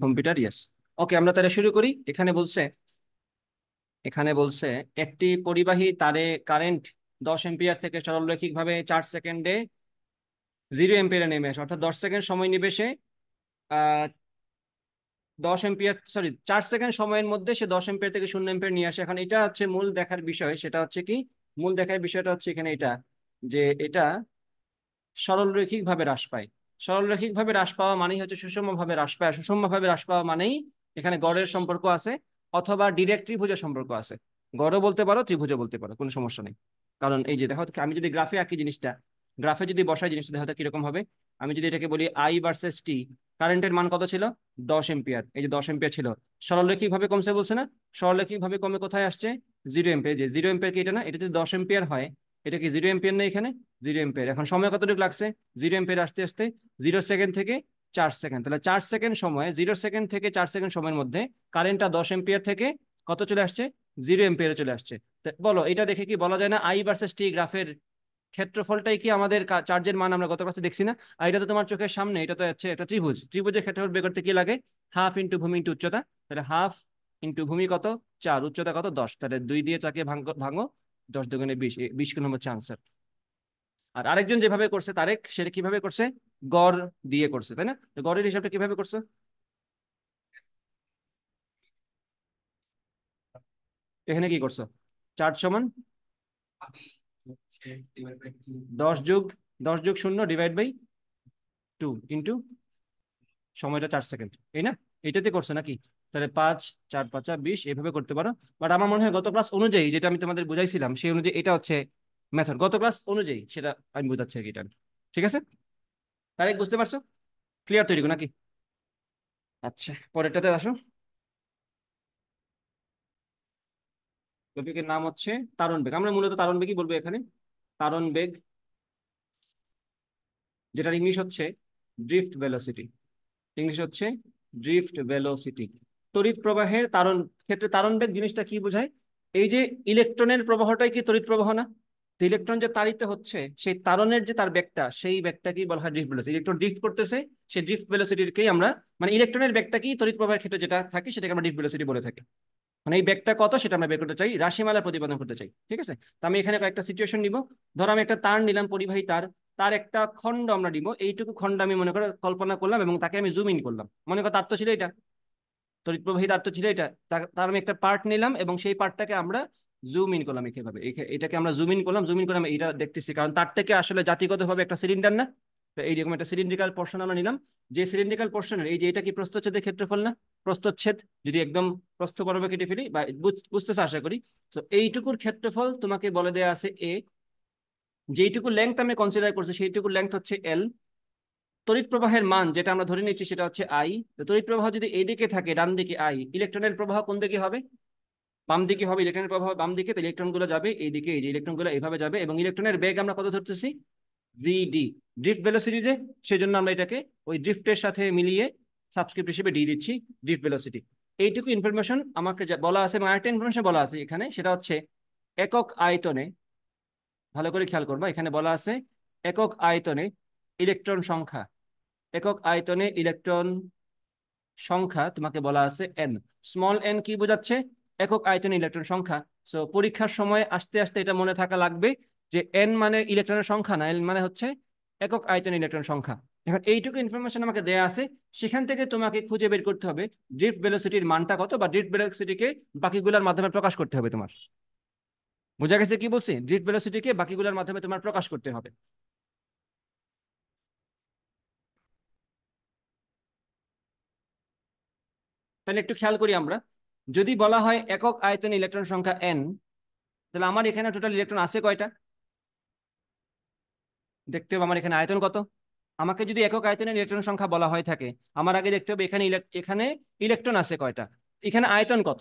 Computer, yes. ওকে, আমরা তাহলে শুরু করি। এখানে বলছে একটি পরিবাহী তারে কারেন্ট 10 এম্পিয়ার থেকে সরলরৈখিক ভাবে 4 সেকেন্ডে 0 এম্পিয়ারে নেমে আসে, অর্থাৎ 10 সেকেন্ড সময় নিবে সে। আহ 10 এম্পিয়ার, সরি, 4 সেকেন্ড সময়ের মধ্যে সে 10 এম্পিয়ার থেকে 0 এম্পিয়ার নিয়ে আসে। এখন এটা হচ্ছে মূল দেখার বিষয়, সেটা হচ্ছে কি, মূল দেখার বিষয়টা হচ্ছে এখানে এটা, যে এটা সরলরৈখিক ভাবে হ্রাস পায়। সরলরৈখিক ভাবে হ্রাস পাওয়া মানেই হচ্ছে সুষম ভাবে হ্রাস পায়। সুষম ভাবে হ্রাস পাওয়া মানেই এখানে গড়ের সম্পর্ক আছে, অথবা ডিরেক্ট ত্রিভুজের সম্পর্ক আছে। গড়ও বলতে পারো, ত্রিভুজও বলতে পারো, কোনো সমস্যা নেই। কারণ এই যে দেখো, আমি যদি গ্রাফে আঁকি জিনিসটা, গ্রাফে যদি বসাই জিনিসটা, দেখো তো কিরকম হবে। আমি যদি এটাকে বলি আই ভার্সেস টি, কারেন্টের মান কত ছিল? 10 এম্পিয়ার। এই যে 10 এম্পিয়ার ছিল, সরলরৈখিক ভাবে কমছে বলছে না? সরলরৈখিক ভাবে কমে কোথায় আসছে? 0 এম্পিয়ার। যে 0 এম্পিয়ার কি এটা না? এটা যদি 10 এম্পিয়ার হয়, এটা কি 0 এম্পিয়ার না এখানে? 0 এম্পিয়ার। এখন সময় কতটুকু লাগছে 0 এম্পিয়ার আসতে আসতে? 0 সেকেন্ড থেকে 4 সেকেন্ড। তাহলে 4 সেকেন্ড সময়ে, 0 সেকেন্ড থেকে 4 সেকেন্ড সময়ের মধ্যে কারেন্টটা 10 এম্পিয়ার থেকে কত চলে আসছে? 0 এম্পিয়ারে চলে আসছে। তা বলো, এটা দেখে কি বলা যায় না আই ভার্সেস টি গ্রাফের ক্ষেত্রফলটাই কি আমাদের চার্জের মান আমরা গত ক্লাসে দেখছি না? আর এটা তো তোমার চোখের সামনে, এটা তো হচ্ছে একটা ত্রিভুজ। ত্রিভুজের ক্ষেত্রফল বের করতে কি লাগে? হাফ ইন্টু ভূমি ইন্টু উচ্চতা। তাহলে হাফ ইন্টু ভূমি কত? 4, উচ্চতা কত? 10। তাহলে 2 দিয়ে চাকে ভাঙো ভাঙো, 10 দুগুণে 20, 20 গুণ হচ্ছে আনসার। আর আরেকজন যেভাবে করছে তারেক, সেটা কিভাবে করছে? গড় দিয়ে করছে, তাই না? তো গড়ের হিসাবটা কিভাবে করছে? এখানে কি করছো? 4 সমান 10 যোগ 10 যোগ 0 ডিভাইড বাই 2 ইন্টু সময়টা 4 সেকেন্ড, এই না? এইটাতে করছে নাকি? তাহলে 5, 4 5 20 এইভাবে করতে পারো। বাট আমার মনে হয় গত ক্লাস অনুযায়ী যেটা আমি তোমাদের বুঝাইছিলাম, সেই অনুযায়ী এটা হচ্ছে মেথড। গত ক্লাস অনুযায়ী সেটা আমি বুঝাচ্ছি আর কি, এটা ঠিক আছে? তাই বুঝতে পারছো? ক্লিয়ার তৈরি নাকি? আচ্ছা, পরেরটাতে আসো। টপিকের নাম হচ্ছে তারণ বেগ। আমরা মূলত তারণ বেগই বলবো এখানে। তারণ বেগ, যেটার ইংলিশ হচ্ছে ড্রিফট ভেলোসিটি। ইংলিশ হচ্ছে ড্রিফট ভেলোসিটি। তড়িৎ প্রবাহের তারণ ক্ষেত্রে তারণ বেগ জিনিসটা কি বোঝায়? এই যে ইলেকট্রনের প্রবাহটাই কি তড়িৎ প্রবাহ না? তো ইলেকট্রন যে তাড়িত হচ্ছে, সেই তারণের যে তার বেগটা, সেই বেগটাকেই বলা হয় ড্রিফট ভেলোসিটি। ইলেকট্রন ড্রিফট করতেছে, সেই ড্রিফট ভেলোসিটিকেই আমরা, মানে ইলেকট্রনের বেগটাকেই তড়িৎ প্রবাহের ক্ষেত্রে যেটা থাকে সেটাকে আমরা ড্রিফট ভেলোসিটি বলে থাকি। মানে এই ব্যাগটা কত সেটা আমরা বের করতে চাই, রাশিমালা প্রতিপাদন করতে চাই, ঠিক আছে? তো আমি এখানে কয়েকটা সিচুয়েশন নিব। ধরো আমি একটা তার নিলাম, পরিবাহী তার। তার একটা খণ্ড আমরা নিব, এইটুকু খণ্ড আমি মনে করে কল্পনা করলাম এবং তাকে আমি জুম ইন করলাম। মনে করো তার তো ছিল এটা, তড়িৎ প্রবাহী তার তো ছিল এটা। তার আমি একটা পার্ট নিলাম এবং সেই পার্টটাকে আমরা জুম ইন করলাম। এভাবে এটাকে আমরা জুম ইন করলাম, জুম ইন করে আমি এটা দেখতেছি, কারণ তার থেকে আসলে জাতিগতভাবে একটা সিলিন্ডার না? তো এইরকম একটা সিলিন্ড্রিক্যাল পোর্শন আমরা নিলাম। যে সিলিন্ড্রিক্যাল পোর্শনের এই যে এটা কি প্রস্থচ্ছেদের ক্ষেত্রফল না? প্রস্থচ্ছেদ যদি একদম প্রস্থ বরাবর কেটে ফেলি, বা বুঝতেছে আশা করি। তো এইটুকুর ক্ষেত্রফল তোমাকে বলে দেওয়া আছে এ। যেইটুকু লেংথ আমি কনসিডার করছি সেইটুকু লেংথ হচ্ছে এল। তড়িৎ প্রবাহের মান যেটা আমরা ধরে নিচ্ছি সেটা হচ্ছে আই। তড়িৎ প্রবাহ যদি এইদিকে থাকে, ডান দিকে আই, ইলেকট্রনের প্রবাহ কোন দিকে হবে? বাম দিকে হবে। ইলেকট্রনের প্রবাহ বাম দিকে, তো ইলেকট্রন গুলো যাবে এইদিকে, এই যে ইলেকট্রন গুলো এইভাবে যাবে। এবং ইলেকট্রনের বেগ আমরা কত ধরতেছি? ভিডি, ড্রিফট ভেলোসিটি যে, সেই জন্য আমরা এটাকে ওই ড্রিফটের সাথে মিলিয়ে সাবস্ক্রিপ্ট হিসেবে দিয়ে দিচ্ছি ড্রিফট ভেলোসিটি। এইটুকু ইনফরমেশন আমাকে বলা আছে। এবং আরেকটা ইনফরমেশন বলা আছে এখানে, সেটা হচ্ছে একক আয়তনে। ভালো করে খেয়াল করবা, এখানে বলা আছে একক আয়তনে ইলেকট্রন সংখ্যা। একক আয়তনে ইলেকট্রন সংখ্যা তোমাকে বলা আছে এন। স্মল এন কি বোঝাচ্ছে? একক আয়তনে ইলেকট্রন সংখ্যা। সো পরীক্ষার সময় আস্তে আস্তে এটা মনে থাকা লাগবে, যে এন মানে ইলেকট্রনের সংখ্যা না, এন মানে হচ্ছে একক আয়তনে ইলেকট্রন সংখ্যা। এখন এইটুকু ইনফরমেশন আমাকে দেয়া আছে, সেখান থেকে তোমাকে খুঁজে বের করতে হবে ড্রিফট ভেলোসিটির মানটা কত, বা ড্রিফট ভেলোসিটিকে বাকিগুলোর মাধ্যমে প্রকাশ করতে হবে তোমার। বোঝা গেছে কি বলছি? ড্রিফট ভেলোসিটিকে বাকিগুলোর মাধ্যমে তোমার প্রকাশ করতে হবে। তাহলে একটু খেয়াল করি আমরা। যদি বলা হয় একক আয়তনে ইলেকট্রন সংখ্যা এন, তাহলে আমার এখানে টোটাল ইলেকট্রন আছে কয়টা? দেখতে হবে আমার এখানে আয়তন কত। আমাকে যদি একক আয়তনের ইলেকট্রন সংখ্যা বলা হয় থাকে, আমার আগে দেখতে হবে এখানে এখানে ইলেকট্রন আছে কয়টা, এখানে আয়তন কত।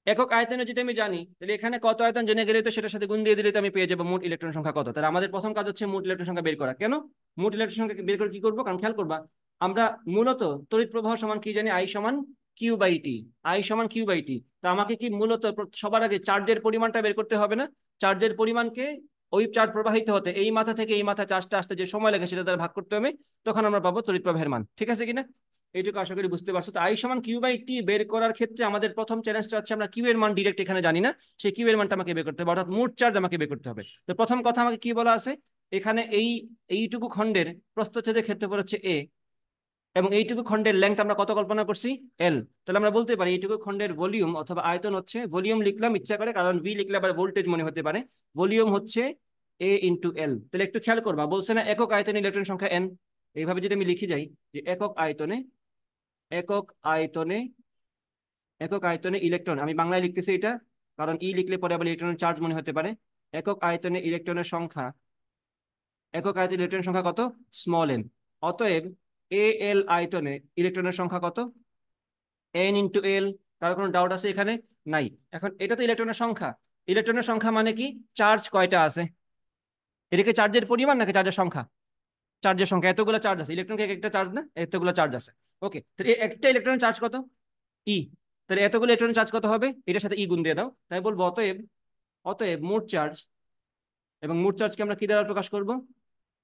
একক আয়তনে যদি আমি জানি, তাহলে এখানে কত আয়তন জেনে গেলে তো সেটার সাথে গুণ দিয়ে দিলে তো আমি পেয়ে যাবো মোট ইলেকট্রন সংখ্যা কত। তাহলে আমাদের প্রথম কাজ হচ্ছে মোট ইলেকট্রন সংখ্যা বের করা। কেন মোট ইলেকট্রন সংখ্যা বের করে কি করবো? কারণ খেয়াল করবা, আমরা মূলত তড়িৎ প্রবাহ সমান কি জানি? আই সমান কিউ বাই টি। আই সমান কিউ বাই টি। তো আমাকে কি মূলত সবার আগে চার্জের পরিমাণটা বের করতে হবে না? চার্জের পরিমাণকে, ওই চার্জ প্রবাহিত হতে এই মাথা থেকে এই মাথা চার্জটা আসতে যে সময় লাগে সেটা দ্বারা ভাগ করতে হবে, তখন আমরা পাবো তড়িৎ প্রবাহের মান। ঠিক আছে কিনা? এইটুকু আশা করি বুঝতে পারছো। তো আই সমান কিউ বাই টি বের করার ক্ষেত্রে আমাদের প্রথম চ্যালেঞ্জটা হচ্ছে আমরা কিউ এর মান ডিরেক্ট এখানে জানি না, সেই কিউ এর মানটা আমাকে বের করতে হবে, অর্থাৎ মোট চার্জ আমাকে বের করতে হবে। তো প্রথম কথা আমাকে কি বলা আছে, এখানে এইটুকু খণ্ডের প্রস্থচ্ছেদের ক্ষেত্রফল হচ্ছে এ, এবং এইটুকু খণ্ডের লেংথ আমরা কত কল্পনা করছি, এল। তাহলে আমরা বলতে পারি এইটুকু খণ্ডের ভলিউম অথবা আয়তন হচ্ছে, ভলিউম লিখলাম ইচ্ছা করে কারণ ভি লিখলে আবার ভোল্টেজ মনে হতে পারে, ভলিউম হচ্ছে এ ইন্টু এল। তাহলে একটু খেয়াল করবা, বলছে না একক আয়তনে ইলেকট্রন সংখ্যা এন। এইভাবে যদি আমি লিখে যাই যে একক আয়তনে, একক আয়তনে, একক আয়তনে ইলেকট্রন, আমি বাংলায় লিখতেছি এটা কারণ ই লিখলে পরে আবার ইলেকট্রনের চার্জ মনে হতে পারে। একক আয়তনে ইলেকট্রনের সংখ্যা, একক আয়তনে ইলেকট্রনের সংখ্যা কত, স্মল এন। অতএব এ এল আয়তনে ইলেকট্রনের সংখ্যা কত, এন ইন্টু এল। কারো কোনো ডাউট আছে এখানে? নাই। এখন এটা তো ইলেকট্রনের সংখ্যা, ইলেকট্রনের সংখ্যা মানে কি, চার্জ কয়টা আছে, এটা কি চার্জের পরিমাণ নাকি চার্জের সংখ্যা, চার্জের সংখ্যা, এতগুলো চার্জ আছে, ইলেকট্রনকে একটা চার্জ না, এতগুলো চার্জ আছে। ওকে, তো একটা ইলেকট্রনের চার্জ কত, ই। তাহলে এতগুলো ইলেকট্রনের চার্জ কত হবে, এটার সাথে ই গুণ দিয়ে দাও, তাই বলবো অতএব, অতএব মোট চার্জ, এবং মোট চার্জকে আমরা কি দ্বারা প্রকাশ করব,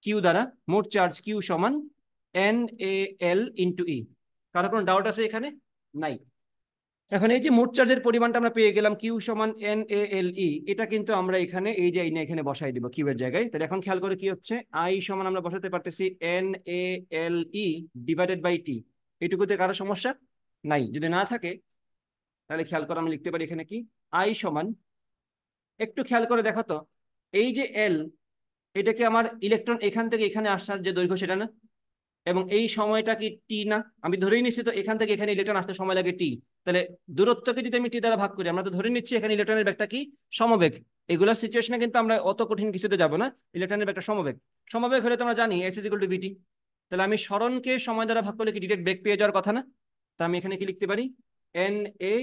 কিউ দ্বারা। মোট চার্জ কিউ সমান এন এ এল ইন্টু ই। কারো কোনো ডাউট আছে এখানে? নাই। এখন এই যে মোট চার্জের পরিমাণটা আমরা পেয়ে গেলাম কিউ সমান এন এ এল ই, এটা কিন্তু আমরা এখানে এই যে এখানে বসাই দিব কিউ এর জায়গায়। তাহলে এখন খেয়াল করে কি হচ্ছে, আই সমান আমরা বসাতে পারতেছি N A L E divided by T. এটুকুতে কারো সমস্যা নাই? যদি না থাকে তাহলে খেয়াল করে আমি লিখতে পারি এখানে কি, আই সমান, একটু খেয়াল করে দেখো তো, এই যে এল, এটা কি আমার ইলেকট্রন এখান থেকে এখানে আসার যে দৈর্ঘ্য সেটা না, এবং এই সময়টা কি টি না? আমি ধরেই নিচ্ছি তো এখান থেকে এখানে ইলেকট্রন আসতে সময় লাগে টি। তাহলে দূরত্বকে যদি আমি টি দ্বারা ভাগ করি, আমরা তো ধরে নিচ্ছি এখানে ইলেকট্রনের বেগটা কি, সমবেগ। এগুলোর সিচুয়েশনে কিন্তু আমরা অত কঠিন কিছুতে যাব না, ইলেকট্রনের বেগটা সমবেগ। সমবেগ হলে তো আমরা জানি এফ ইজ ইকুয়াল টু ভিটি। তাহলে আমি সরণকে সময় দ্বারা ভাগ করলে কি ডিরেক্ট বেগ পেয়ে যাওয়ার কথা না? তা আমি এখানে কি লিখতে পারি, এন এ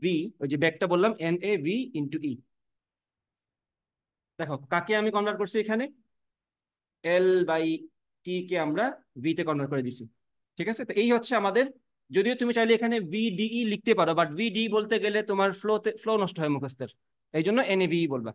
ভি, ওই যে বেগটা বললাম এন এ ভি ইন্টু ই। দেখো কাকে আমি কনভার্ট করছি এখানে, এল বাই টি কে আমরা ভি তে কনভার্ট করে দিছি। ঠিক আছে, তো এই হচ্ছে আমাদের, যদিও তুমি চাইলে এখানে ভিডিই লিখতে পারো, বাট ভিডি বলতে গেলে তোমার ফ্লো নষ্ট হয় মুখস্থের, এই জন্য এনএভি বলবা।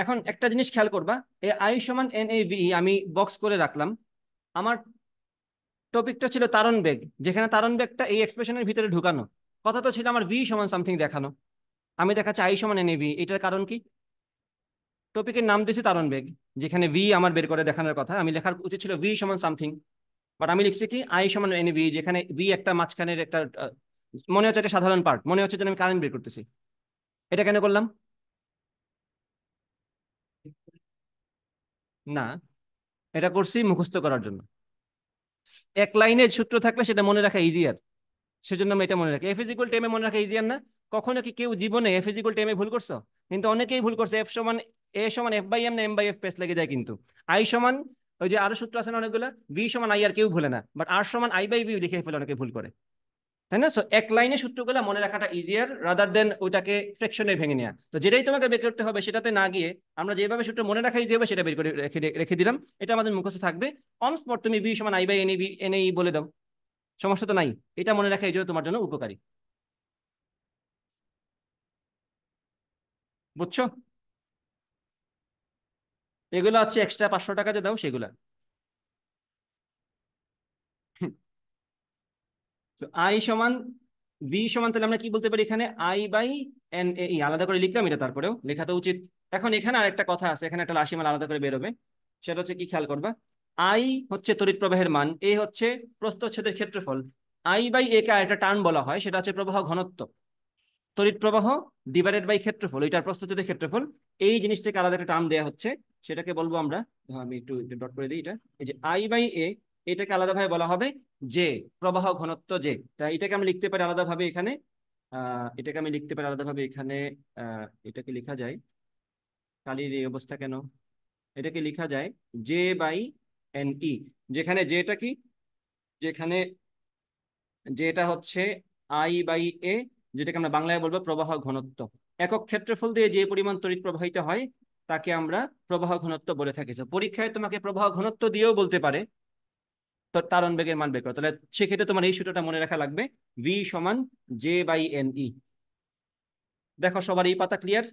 এখন একটা জিনিস খেয়াল করবা, এ আই সমান এনএভি আমি বক্স করে রাখলাম। আমার টপিকটা ছিল তারণ বেগ, যেখানে তারণ বেগটা এই এক্সপ্রেশনের ভিতরে ঢুকানো। কথা তো ছিল আমার ভি সমান সামথিং দেখানো, আমি দেখাচ্ছি আই সমান এনএভি। এটার কারণ কি, টপিকের নাম দিয়েছি তারণ বেগ, যেখানে ভি আমার বের করে দেখানোর কথা, আমি লেখার উচিত ছিল ভি সমান সামথিং, বাট আমি লিখছি কি আই সমান এন ভি, যেখানে ভি একটা মাঝখানের একটা মনে হচ্ছে একটা সাধারণ পার্ট, মনে হচ্ছে যে আমি কারেন্ট বের করতেছি। এটা কেন করলাম? না, এটা করছি মুখস্থ করার জন্য। এক লাইনের সূত্র থাকলে সেটা মনে রাখা ইজিয়ার, সেজন্য আমি এটা মনে রাখি। এফ ইজিক্যাল টেমে মনে রাখা ইজিয়ার না? কখনো কি কেউ জীবনে এফ ইজিক্যাল টেমে ভুল করছো? কিন্তু অনেকেই ভুল করছে। এফ সমান এ সমান এফ বাই এম না এম বাই এফ পেস লেগে যায় কিন্তু। আই সমান, ওই যে আরো সূত্র আছে না অনেকগুলো, ভি সমান আই আর কেউ ভুলে না, বাট আর সমান আই বাই ভি লিখে ফেলে অনেকে ভুল করে, তাই না? সো এক লাইনে সূত্রগুলো মনে রাখাটা ইজিয়ার রাদার দেন ওইটাকে ফ্র্যাকশনে ভেঙে নেওয়া। তো যেটাই তোমাকে বের করতে হবে সেটাতে না গিয়ে আমরা যেভাবে সূত্র মনে রাখাই যাবে সেটা বের করে রেখে রেখে দিলাম, এটা আমাদের মুখস্থ থাকবে। অন স্পট তুমি বি সমান I by n B n এই বলে দাও, সমস্যা তো নাই। এটা মনে রাখা এই জন্য তোমার জন্য উপকারী। বুঝছো? এগুলো হচ্ছে এক্সট্রা 500 টাকা যে দাও সেগুলা। আই সমান ভি সমান, তাহলে আমরা কি বলতে পারি এখানে, আই বাই এন এ ই। আলাদা করে লিখলাম এটা, তারপরেও লেখা তো উচিত। এখন এখানে আরেকটা কথা আছে, এখানে একটা রাশিমালা আলাদা করে বেরোবে, সেটা হচ্ছে কি খেয়াল করবা, আই হচ্ছে তড়িৎ প্রবাহের মান, এ হচ্ছে প্রস্থচ্ছেদের ক্ষেত্রফল। আই বাই এ কে একটা টার্ম বলা হয়, সেটা হচ্ছে প্রবাহ ঘনত্ব। তড়িৎ প্রবাহ ডিভাইডেড বাই ক্ষেত্রফল, এটার প্রস্থচ্ছেদের ক্ষেত্রফল। এই জিনিসটাকে আলাদা একটা টার্ম দেওয়া হচ্ছে, সেটাকে বলবো আমরা, আমি একটু ডট করে দিই এটা, এই যে আই বাই এ, এটাকে আলাদাভাবে বলা হবে যে প্রবাহ ঘনত্ব যে। তাই এটাকে আমি লিখতে পারি আলাদাভাবে এখানে, এটাকে আমি লিখতে পারি আলাদাভাবে এখানে, এটাকে লেখা যায়, কালির এই অবস্থা কেন, এটাকে লেখা যায় জে বাই এন ই। যেখানে যেটা কি, যেখানে যেটা হচ্ছে আই বাই এ, যেটাকে আমরা বাংলায় বলবো প্রবাহ ঘনত্ব। একক ক্ষেত্রফল দিয়ে যে পরিমাণ তড়িৎ প্রবাহিত হয় তাকে আমরা প্রবাহ ঘনত্ব বলে থাকি। তো পরীক্ষায় তোমাকে প্রবাহ ঘনত্ব দিয়েও বলতে পারে তো তারণ বেগের মান বের করো, তাহলে সেক্ষেত্রে তোমার এই সূত্রটা মনে রাখা লাগবে, ভি সমান জে বাই এন ই। দেখো সবার এই পাতা ক্লিয়ার?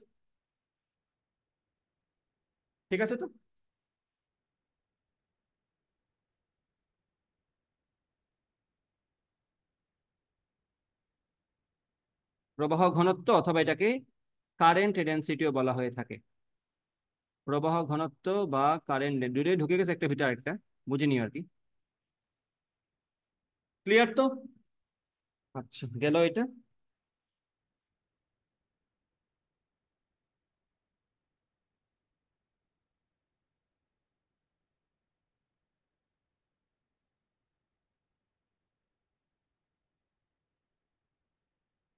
ঠিক আছে তো? প্রবাহ ঘনত্ব অথবা এটাকে কারেন্ট ডেনসিটিও বলা হয়ে থাকে। প্রবাহ ঘনত্ব বা কারেন্ট দুটোই ঢুকে গেছে একটা ভিতরে একটা, বুঝিনি আর কি। ক্লিয়ার তো? আচ্ছা, গেল এটা।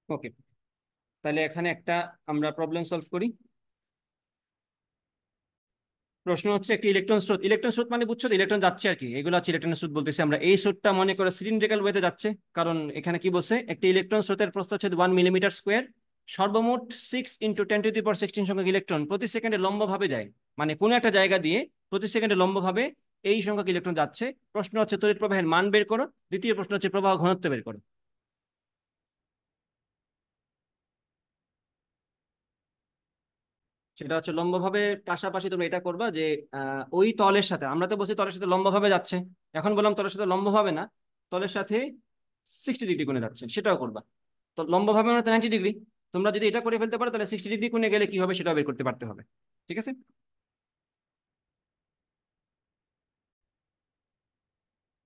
ওকে, তাহলে এখানে একটা আমরা প্রবলেম সলভ করি। প্রশ্ন হচ্ছে একটি ইলেকট্রন স্রোত, ইলেকট্রন স্রোত মানে বুঝছো, ইলেকট্রন যাচ্ছে আর কি, এগুলো হচ্ছে ইলেকট্রন স্রোত বলতেছি আমরা। এই স্রোতটা মনে করো সিলিন্ড্রিক্যাল ওয়েতে যাচ্ছে, কারণ এখানে কি বলছে, একটি ইলেকট্রন স্রোতের প্রস্থ হচ্ছে 1 মিলিমিটার স্কোয়ার, সর্বমোট 6 × 10⁻⁶ সংখ্যক ইলেকট্রন প্রতি সেকেন্ডে লম্বভাবে যায়, মানে কোনো একটা জায়গা দিয়ে প্রতি সেকেন্ডে লম্বভাবে এই সংখ্যক ইলেকট্রন যাচ্ছে। প্রশ্ন হচ্ছে তড়িৎ প্রবাহের মান বের করো, দ্বিতীয় প্রশ্ন হচ্ছে প্রবাহ ঘনত্ব বের করো। সেটা হচ্ছে লম্বভাবে, পাশাপাশি তুমি এটা করবা যে ওই তলের সাথে, আমরা তো বলছি তলের সাথে লম্বভাবে যাচ্ছে, এখন বললাম তলের সাথে লম্বভাবে না, তলের সাথে 60 ডিগ্রি কোণে যাচ্ছে, সেটাও করবা। তো লম্বভাবে মানে 90 ডিগ্রি, তোমরা যদি এটা করে ফেলতে পারো তাহলে 60 ডিগ্রি কোণে গেলে কি হবে সেটাও বের করতে পারতে হবে। ঠিক আছে?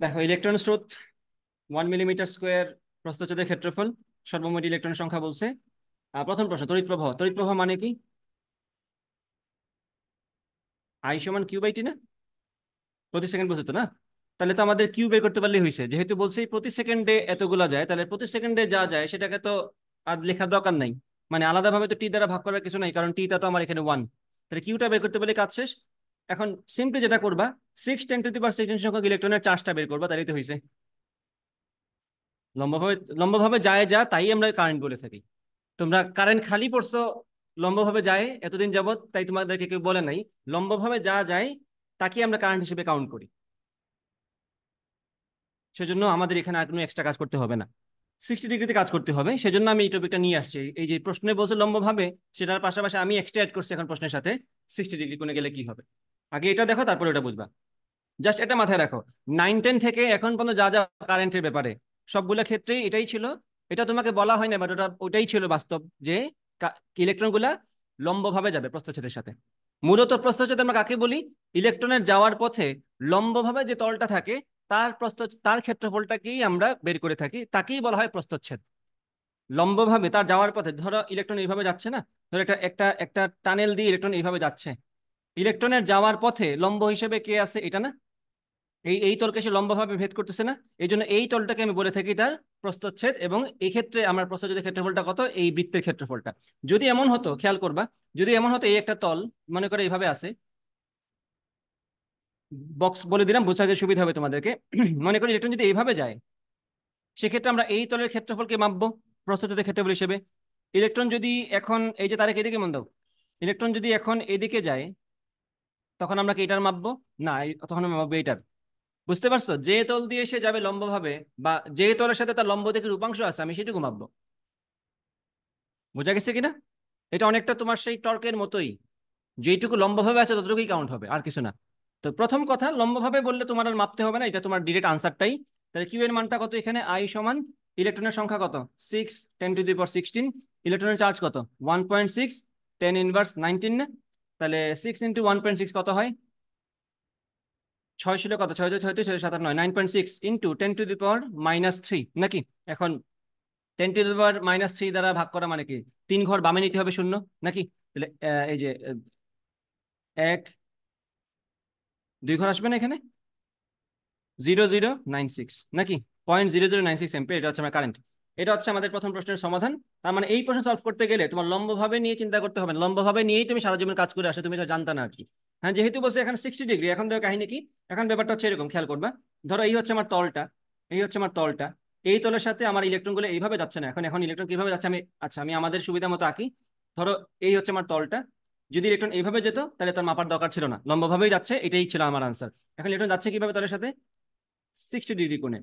দেখো ইলেকট্রন স্রোত 1 মিলিমিটার স্কোয়ার প্রস্থচ্ছেদের ক্ষেত্রফল, সর্বমোট ইলেকট্রন সংখ্যা বলছে। প্রথম প্রশ্ন, তড়িৎ প্রবাহ, তড়িৎ প্রবাহ মানে কি? I = Q/T না? প্রতি সেকেন্ড বলছে তো না? তাহলে তো আমাদের কিউ বের করতে পারলেই হয়েছে, যেহেতু বলছে প্রতি সেকেন্ডে এতগুলা যায়, তাহলে প্রতি সেকেন্ডে যা যায় সেটাকে তো আর লেখার দরকার নাই, মানে আলাদাভাবে তো টি দ্বারা ভাগ করার কিছু নাই, কারণ টিটা তো আমার এখানে 1। তাহলে কিউটা বের করতে পারলে কাজ শেষ। এখন সিম্পলি যেটা করবা, 6 × 10⁻⁶ সংখ্যক ইলেকট্রনের চার্জটা বের করবা, তাহলেই তো হয়েছে। লম্বভাবে, লম্বভাবে যায় যা তাই আমরা কারেন্ট বলে থাকি। তোমরা কারেন্ট খালি পড়ছো লম্বভাবে যায় এতদিন যাবত, তাই তোমাদেরকে কেউ বলে নাই লম্বভাবে যা যায় তাকে আমরা কারেন্ট হিসেবে কাউন্ট করি। সেজন্য আমাদের এখানে আর কোনো এক্সট্রা কাজ করতে হবে না, 60 ডিগ্রিতে কাজ করতে হবে। সেজন্য আমি এই টপিকটা নিয়ে আসছি, এই যে প্রশ্নে বলছে লম্বভাবে, সেটার পাশাপাশি আমি এক্সট্রা অ্যাড করছি এখন প্রশ্নের সাথে 60 ডিগ্রি কোণে গেলে কি হবে। আগে এটা দেখো, তারপরে ওটা বুঝবা। জাস্ট এটা মাথায় রাখো, 9-10 থেকে এখন পর্যন্ত যা যা কারেন্টের ব্যাপারে সবগুলো ক্ষেত্রেই এটাই ছিল। এটা তোমাকে বলা হয় না, বাট ওটাই ছিল বাস্তব, যে ইলেকট্রন গুলা লম্বভাবে যাবে প্রস্থচ্ছেদের সাথে। মূলত প্রস্থচ্ছেদ আমরা কাকে বলি? ইলেকট্রনের যাওয়ার পথে লম্বভাবে যে তলটা থাকে তার তার ক্ষেত্রফলটাকেই আমরা বের করে থাকি, তাকেই বলা হয় প্রস্থচ্ছেদ। লম্বভাবে তার যাওয়ার পথে, ধরো ইলেকট্রন এইভাবে যাচ্ছে না, ধরো একটা একটা একটা টানেল দিয়ে ইলেকট্রন এইভাবে যাচ্ছে, ইলেকট্রনের যাওয়ার পথে লম্ব হিসেবে কে আছে, এটা না? এই তলকে সে লম্বভাবে ভেদ করতেছে না, এই জন্য এই তলটাকে আমি বলে থাকি তার প্রস্থচ্ছেদ। এবং এই ক্ষেত্রে আমার প্রস্থচ্ছেদের ক্ষেত্রফলটা কত, এই বৃত্তের ক্ষেত্রফলটা। যদি এমন হতো, খেয়াল করবা, যদি এমন হতো এই একটা তল মনে করে এইভাবে আছে, বক্স বলে দিলাম বোঝাতে সুবিধা হবে তোমাদেরকে। মনে করি ইলেকট্রন যদি এইভাবে যায়, সেক্ষেত্রে আমরা এই তলের ক্ষেত্রফলকে মাপবো প্রস্থচ্ছেদের ক্ষেত্রফল হিসেবে। ইলেকট্রন যদি এখন এই যে তারেক এদিকে, মন দাও, ইলেকট্রন যদি এখন এদিকে যায়, তখন আমরা কি এটার মাপবো? না, তখন আমরা মাপবো এইটার। বুঝতে পারছো, যে তল দিয়ে সে যাবে লম্বভাবে, বা যে তলের সাথে তার লম্ব দিকের উপাংশ আছে, আমি সেটুকু মাপবো। বোঝা গেছে কিনা? এটা অনেকটা তোমার সেই টর্কের মতোই, যেইটুকু লম্বভাবে আছে ততটুকুই কাউন্ট হবে, আর কিছু না। তো প্রথম কথা, লম্বভাবে বললে তোমার আর মাপতে হবে না, এটা তোমার ডিরেক্ট আনসারটাই। তাহলে কিউ এর মানটা কত এখানে? I = ইলেকট্রনের সংখ্যা কত, 6 × 10⁻⁶। ইলেকট্রনের চার্জ কত, 1.6, 10⁻19 না? তাহলে 6 × 1.6 কত হয়? 6 ছিল কত, 6 6 6 6 7 9, 9.6 ইন্টু 10⁻³ নাকি? এখন 10⁻³ দ্বারা ভাগ করা মানে কি, 3 ঘর বামে নিতে হবে শূন্য, নাকি? তাহলে এই যে 1 2 ঘর আসবে না এখানে, 0096 নাকি, 0.0096 অ্যাম্পিয়ার, এটা হচ্ছে আমার কারেন্ট। এটা হচ্ছে আমাদের প্রথম প্রশ্নের সমাধান। তার মানে এই প্রশ্ন সলভ করতে গেলে তোমার লম্বভাবে নিয়ে চিন্তা করতে হবে না, লম্বভাবে নিয়েই তুমি সারা জীবন কাজ করে আসো, তুমি এটা জানতা না আর কি। হ্যাঁ, যেহেতু বলছে এখন 60 ডিগ্রি, এখন ধরো কাহিনী কি, এখন ব্যাপারটা হচ্ছে এরকম, খেয়াল করবা। ধরো এই হচ্ছে আমার তলটা, এই হচ্ছে আমার তলটা, এই তলের সাথে আমার ইলেকট্রন গুলো এইভাবে যাচ্ছে না, এখন এখন ইলেকট্রন কিভাবে যাচ্ছে আমি, আচ্ছা আমি আমাদের সুবিধা মতো আঁকি। ধরো এই হচ্ছে আমার তলটা, যদি ইলেকট্রন এইভাবে যেত তাহলে তার মাপার দরকার ছিল না, লম্বভাবেই যাচ্ছে, এটাই ছিল আমার আনসার। এখন ইলেকট্রন যাচ্ছে কিভাবে তলের সাথে, 60 ডিগ্রি কোণে।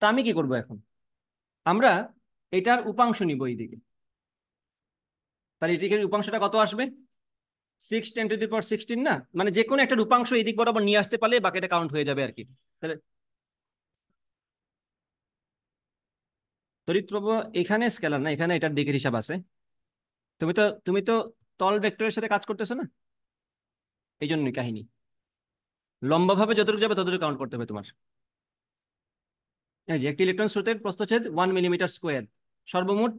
তা আমি কি করব এখন, আমরা এটার উপাংশ নিব এইদিকে, তাহলে এদিকের উপাংশটা কত আসবে? 6 × 10⁻16 না, মানে যে কোনো একটা উপাংশ এদিক বরাবর নিয়ে আসতে পারলে বাকিটা কাউন্ট হয়ে যাবে আর কি। তাহলে তড়িৎ প্রবাহ এখানে স্কেলার না, এখানে এটার দিকের হিসাব আছে। তুমি তো তল ভেক্টরের সাথে কাজ করতেছো না, এই জন্যই কাহিনী। লম্বাভাবে যতটুকু যাবে ততটুকু কাউন্ট করতে হবে তোমার। এই যে একটি ইলেকট্রন স্রোতের প্রস্থচ্ছেদ 1 মিলিমিটার স্কোয়ার, সর্বমোট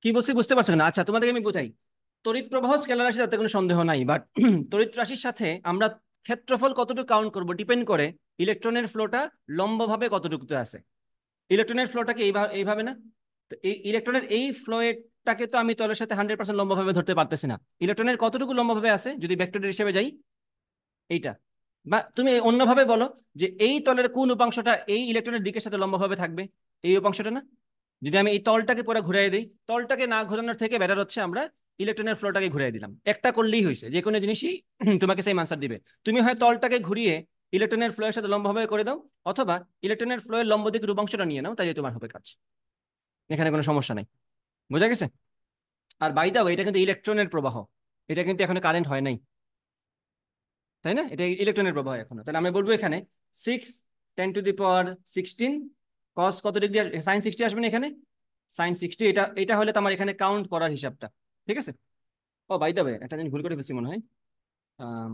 কি বলছি বুঝতে পারছো না? আচ্ছা, তোমাদেরকে আমি বোঝাই। তড়িৎ প্রবাহ স্কেলার রাশি, তাতে কোনো সন্দেহ নাই, বাট তড়িৎ রাশির সাথে আমরা ক্ষেত্রফল কতটুকু কাউন্ট করব ডিপেন্ড করে ইলেকট্রনের ফ্লোটা লম্বভাবে কতটুকুতে আছে। ইলেকট্রনের ফ্লোটাকে এইভাবে এইভাবে না, তো এই ইলেকট্রনের এই ফ্লোটাকে তো আমি তলের সাথে 100% লম্বভাবে ধরতে পারতেছি না। ইলেকট্রনের কতটুকু লম্বভাবে আছে যদি ভেক্টরের হিসেবে যাই, এইটা। বা তুমি অন্যভাবে বলো যে এই তলের কোন উপাংশটা এই ইলেকট্রনের দিকের সাথে লম্বভাবে থাকবে, এই উপাংশটা না? যদি আমি এই তলটাকে পুরো ঘুরাই দিই, তলটাকে না ঘোরানোর থেকে বেটার হচ্ছে আমরা ইলেকট্রনের ফ্লোটাকে ঘুরাই দিলাম। একটা করলেই হয়েছে, যে কোনো জিনিসই তোমাকে সেম আনসার দিবে। তুমি হয় তলটাকে ঘুরিয়ে ইলেকট্রনের ফ্লোয়ের সাথে লম্বভাবে করে দাও, অথবা ইলেকট্রনের ফ্লোয়ের লম্ব দিকের উপাংশটা নিয়ে নাও, তাই তোমার হবে কাজ। এখানে কোনো সমস্যা নাই, বোঝা গেছে? আর বাই দা ওয়ে, এটা কিন্তু ইলেকট্রনের প্রবাহ, এটা কিন্তু এখনো কারেন্ট হয় নাই, তাই না? এটা ইলেকট্রনের প্রবাহ এখনো। তাহলে আমরা বলবো এখানে 6 × 10⁻16 কস কত ডিগ্রি, সাইন 60 আসবে না এখানে, সাইন 60। এটা এটা হলে তো আমার এখানে কাউন্ট করার হিসাবটা ঠিক আছে। ও বাই দ্য ওয়ে, একটা জিনিস ভুল করে ফেলছি মনে হয়। আম,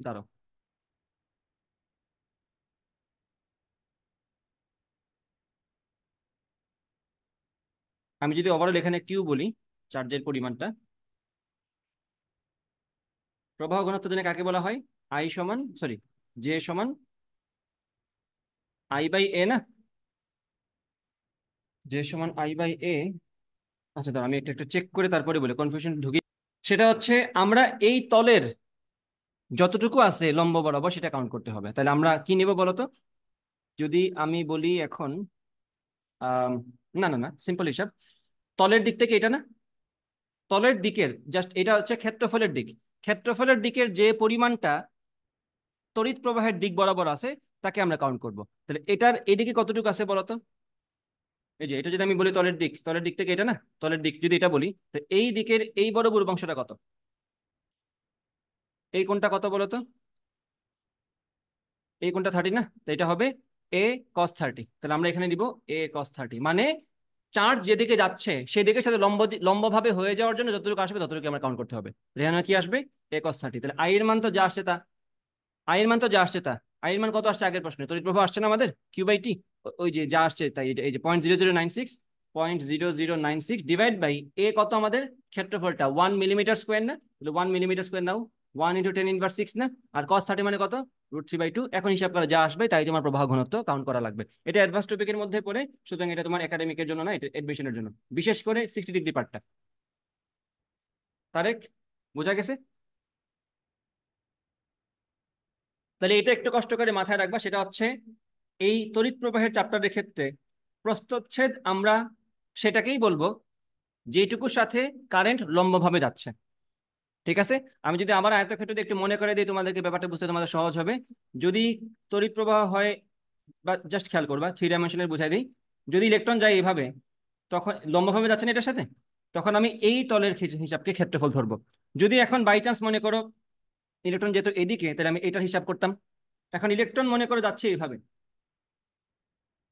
দাঁড়াও, আমি যদি ওভারঅল এখানে কিউ বলি, চার্জের পরিমাণটা, প্রবাহ ঘনত্ব জেনে কাকে বলা হয়? আই সমান, সরি, জে সমান I/A না, জে সমান I/A। আচ্ছা দাঁড়াও, আমি একটা একটা চেক করে তারপরে বলি, কনফিউশন ঢুকি। সেটা হচ্ছে আমরা এই তলের যতটুকু আছে লম্ব বরাবর সেটা কাউন্ট করতে হবে। তাহলে আমরা কি নেব বলো তো? যদি আমি বলি এখন, আম, না না না, সিম্পল হিসাব। তলের দিক থেকে এটা না, তলের দিকের জাস্ট এটা হচ্ছে ক্ষেত্রফলের দিক। ক্ষেত্রফলের দিকের যে পরিমাণটা তড়িৎ প্রবাহের দিক বরাবর আছে তাকে আমরা কাউন্ট করব। তাহলে এটার এদিকে কতটুকু আছে বলতো? এই যে এটা যদি আমি বলি তলের দিক, তলের দিক থেকে এটা না, তলের দিক যদি এটা বলি, তো এই দিকের এই বরাবর অংশটা কত? এই কোণটা কত বলতো? এই কোণটা 30 না, তো এটা হবে a cos 30। তাহলে আমরা এখানে দিব a cos 30, মানে চার্জ যেদিকে যাচ্ছে সেদিকের সাথে লম্বভাবে হয়ে যাওয়ার জন্য যতটুকু আসবে ততটুকু আমরা কাউন্ট করতে হবে। এখানে কি আসবে? a cos 30। তাহলে আই এর মান তো যা আসছে তা, আই এর মান তো যা আসছে তা, আই এর মান কত আসছে আগের প্রশ্নে? তড়িৎ প্রবাহ আসছে না আমাদের Q/T, ওই যে যা আসছে তাই, এই যে 0.0096 ডিভাইড বাই এ কত আমাদের? ক্ষেত্রফলটা 1 মিলিমিটার স্কোয়ার না, তাহলে 1 মিলিমিটার স্কোয়ার নাও, 1 × 10⁻6 না, আর cos 30 মানে কত? √3/2। এখন হিসাব করে যা আসবে তাই তোমার প্রবাহ ঘনত্ব কাউন্ট করা লাগবে। এটা অ্যাডভান্স টপিকের মধ্যে পড়ে, সুতরাং এটা তোমার একাডেমিকের জন্য না, এটা এডমিশনের জন্য, বিশেষ করে 60 ডিগ্রি পার্টটা। তারেক, বোঝা গেছে? তাহলে এটা একটু কষ্ট করে মাথায় রাখবা, সেটা হচ্ছে এই তড়িৎ প্রবাহের চ্যাপ্টারের ক্ষেত্রে প্রস্থচ্ছেদ আমরা সেটাকেই বলবো যেটুকুর সাথে কারেন্ট লম্বভাবে যাচ্ছে। ঠিক আছে, আমি যদি আবার আয়তক্ষেত্রে একটু মনে করে দিই তোমাদেরকে, ব্যাপারটা বুঝতে তোমাদের সহজ হবে। যদি তড়িৎ প্রবাহ হয়, বা জাস্ট খেয়াল করবা 3 ডাইমেনশনের বুঝাই দিই, যদি ইলেকট্রন যায় এইভাবে, তখন লম্বভাবে যাচ্ছে না এটার সাথে, তখন আমি এই তলের হিসাবকে ক্ষেত্রফল ধরবো। যদি এখন বাই চান্স মনে করো ইলেকট্রন যেহেতু এদিকে, তাহলে আমি এটার হিসাব করতাম। এখন ইলেকট্রন মনে করে যাচ্ছে এইভাবে,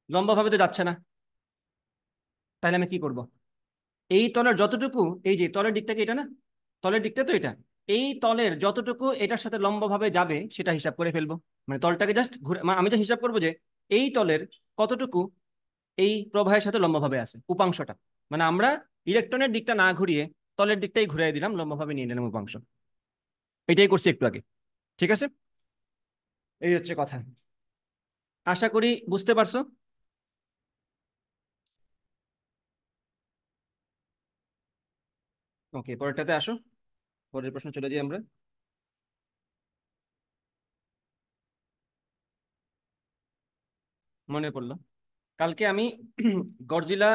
লম্বভাবে তো যাচ্ছে না, তাহলে আমি কি করব? এই তলের যতটুকু, এই যে তলের দিকটাকে এটা না, তলের দিকটা তো এটা, এই তলের যতটুকু এটার সাথে লম্বভাবে যাবে সেটা হিসাব করে ফেলবো। মানে তলটাকে জাস্ট ঘুরে, মানে আমি যা হিসাব করবো যে এই তলের কতটুকু এই প্রবাহের সাথে লম্বভাবে আছে উপাংশটা, মানে আমরা ইলেকট্রনের দিকটা না ঘুরিয়ে তলের দিকটাই ঘুরিয়ে দিলাম, লম্বভাবে নিয়ে নিলাম উপাংশ। এটাই করছি একটু আগে, ঠিক আছে? এই হচ্ছে কথা, আশা করি বুঝতে পারছো। ওকে, পরেরটাতে আসো, পরের প্রশ্ন চলে যাই আমরা। মনে পড়লো, কালকে আমি গডজিলা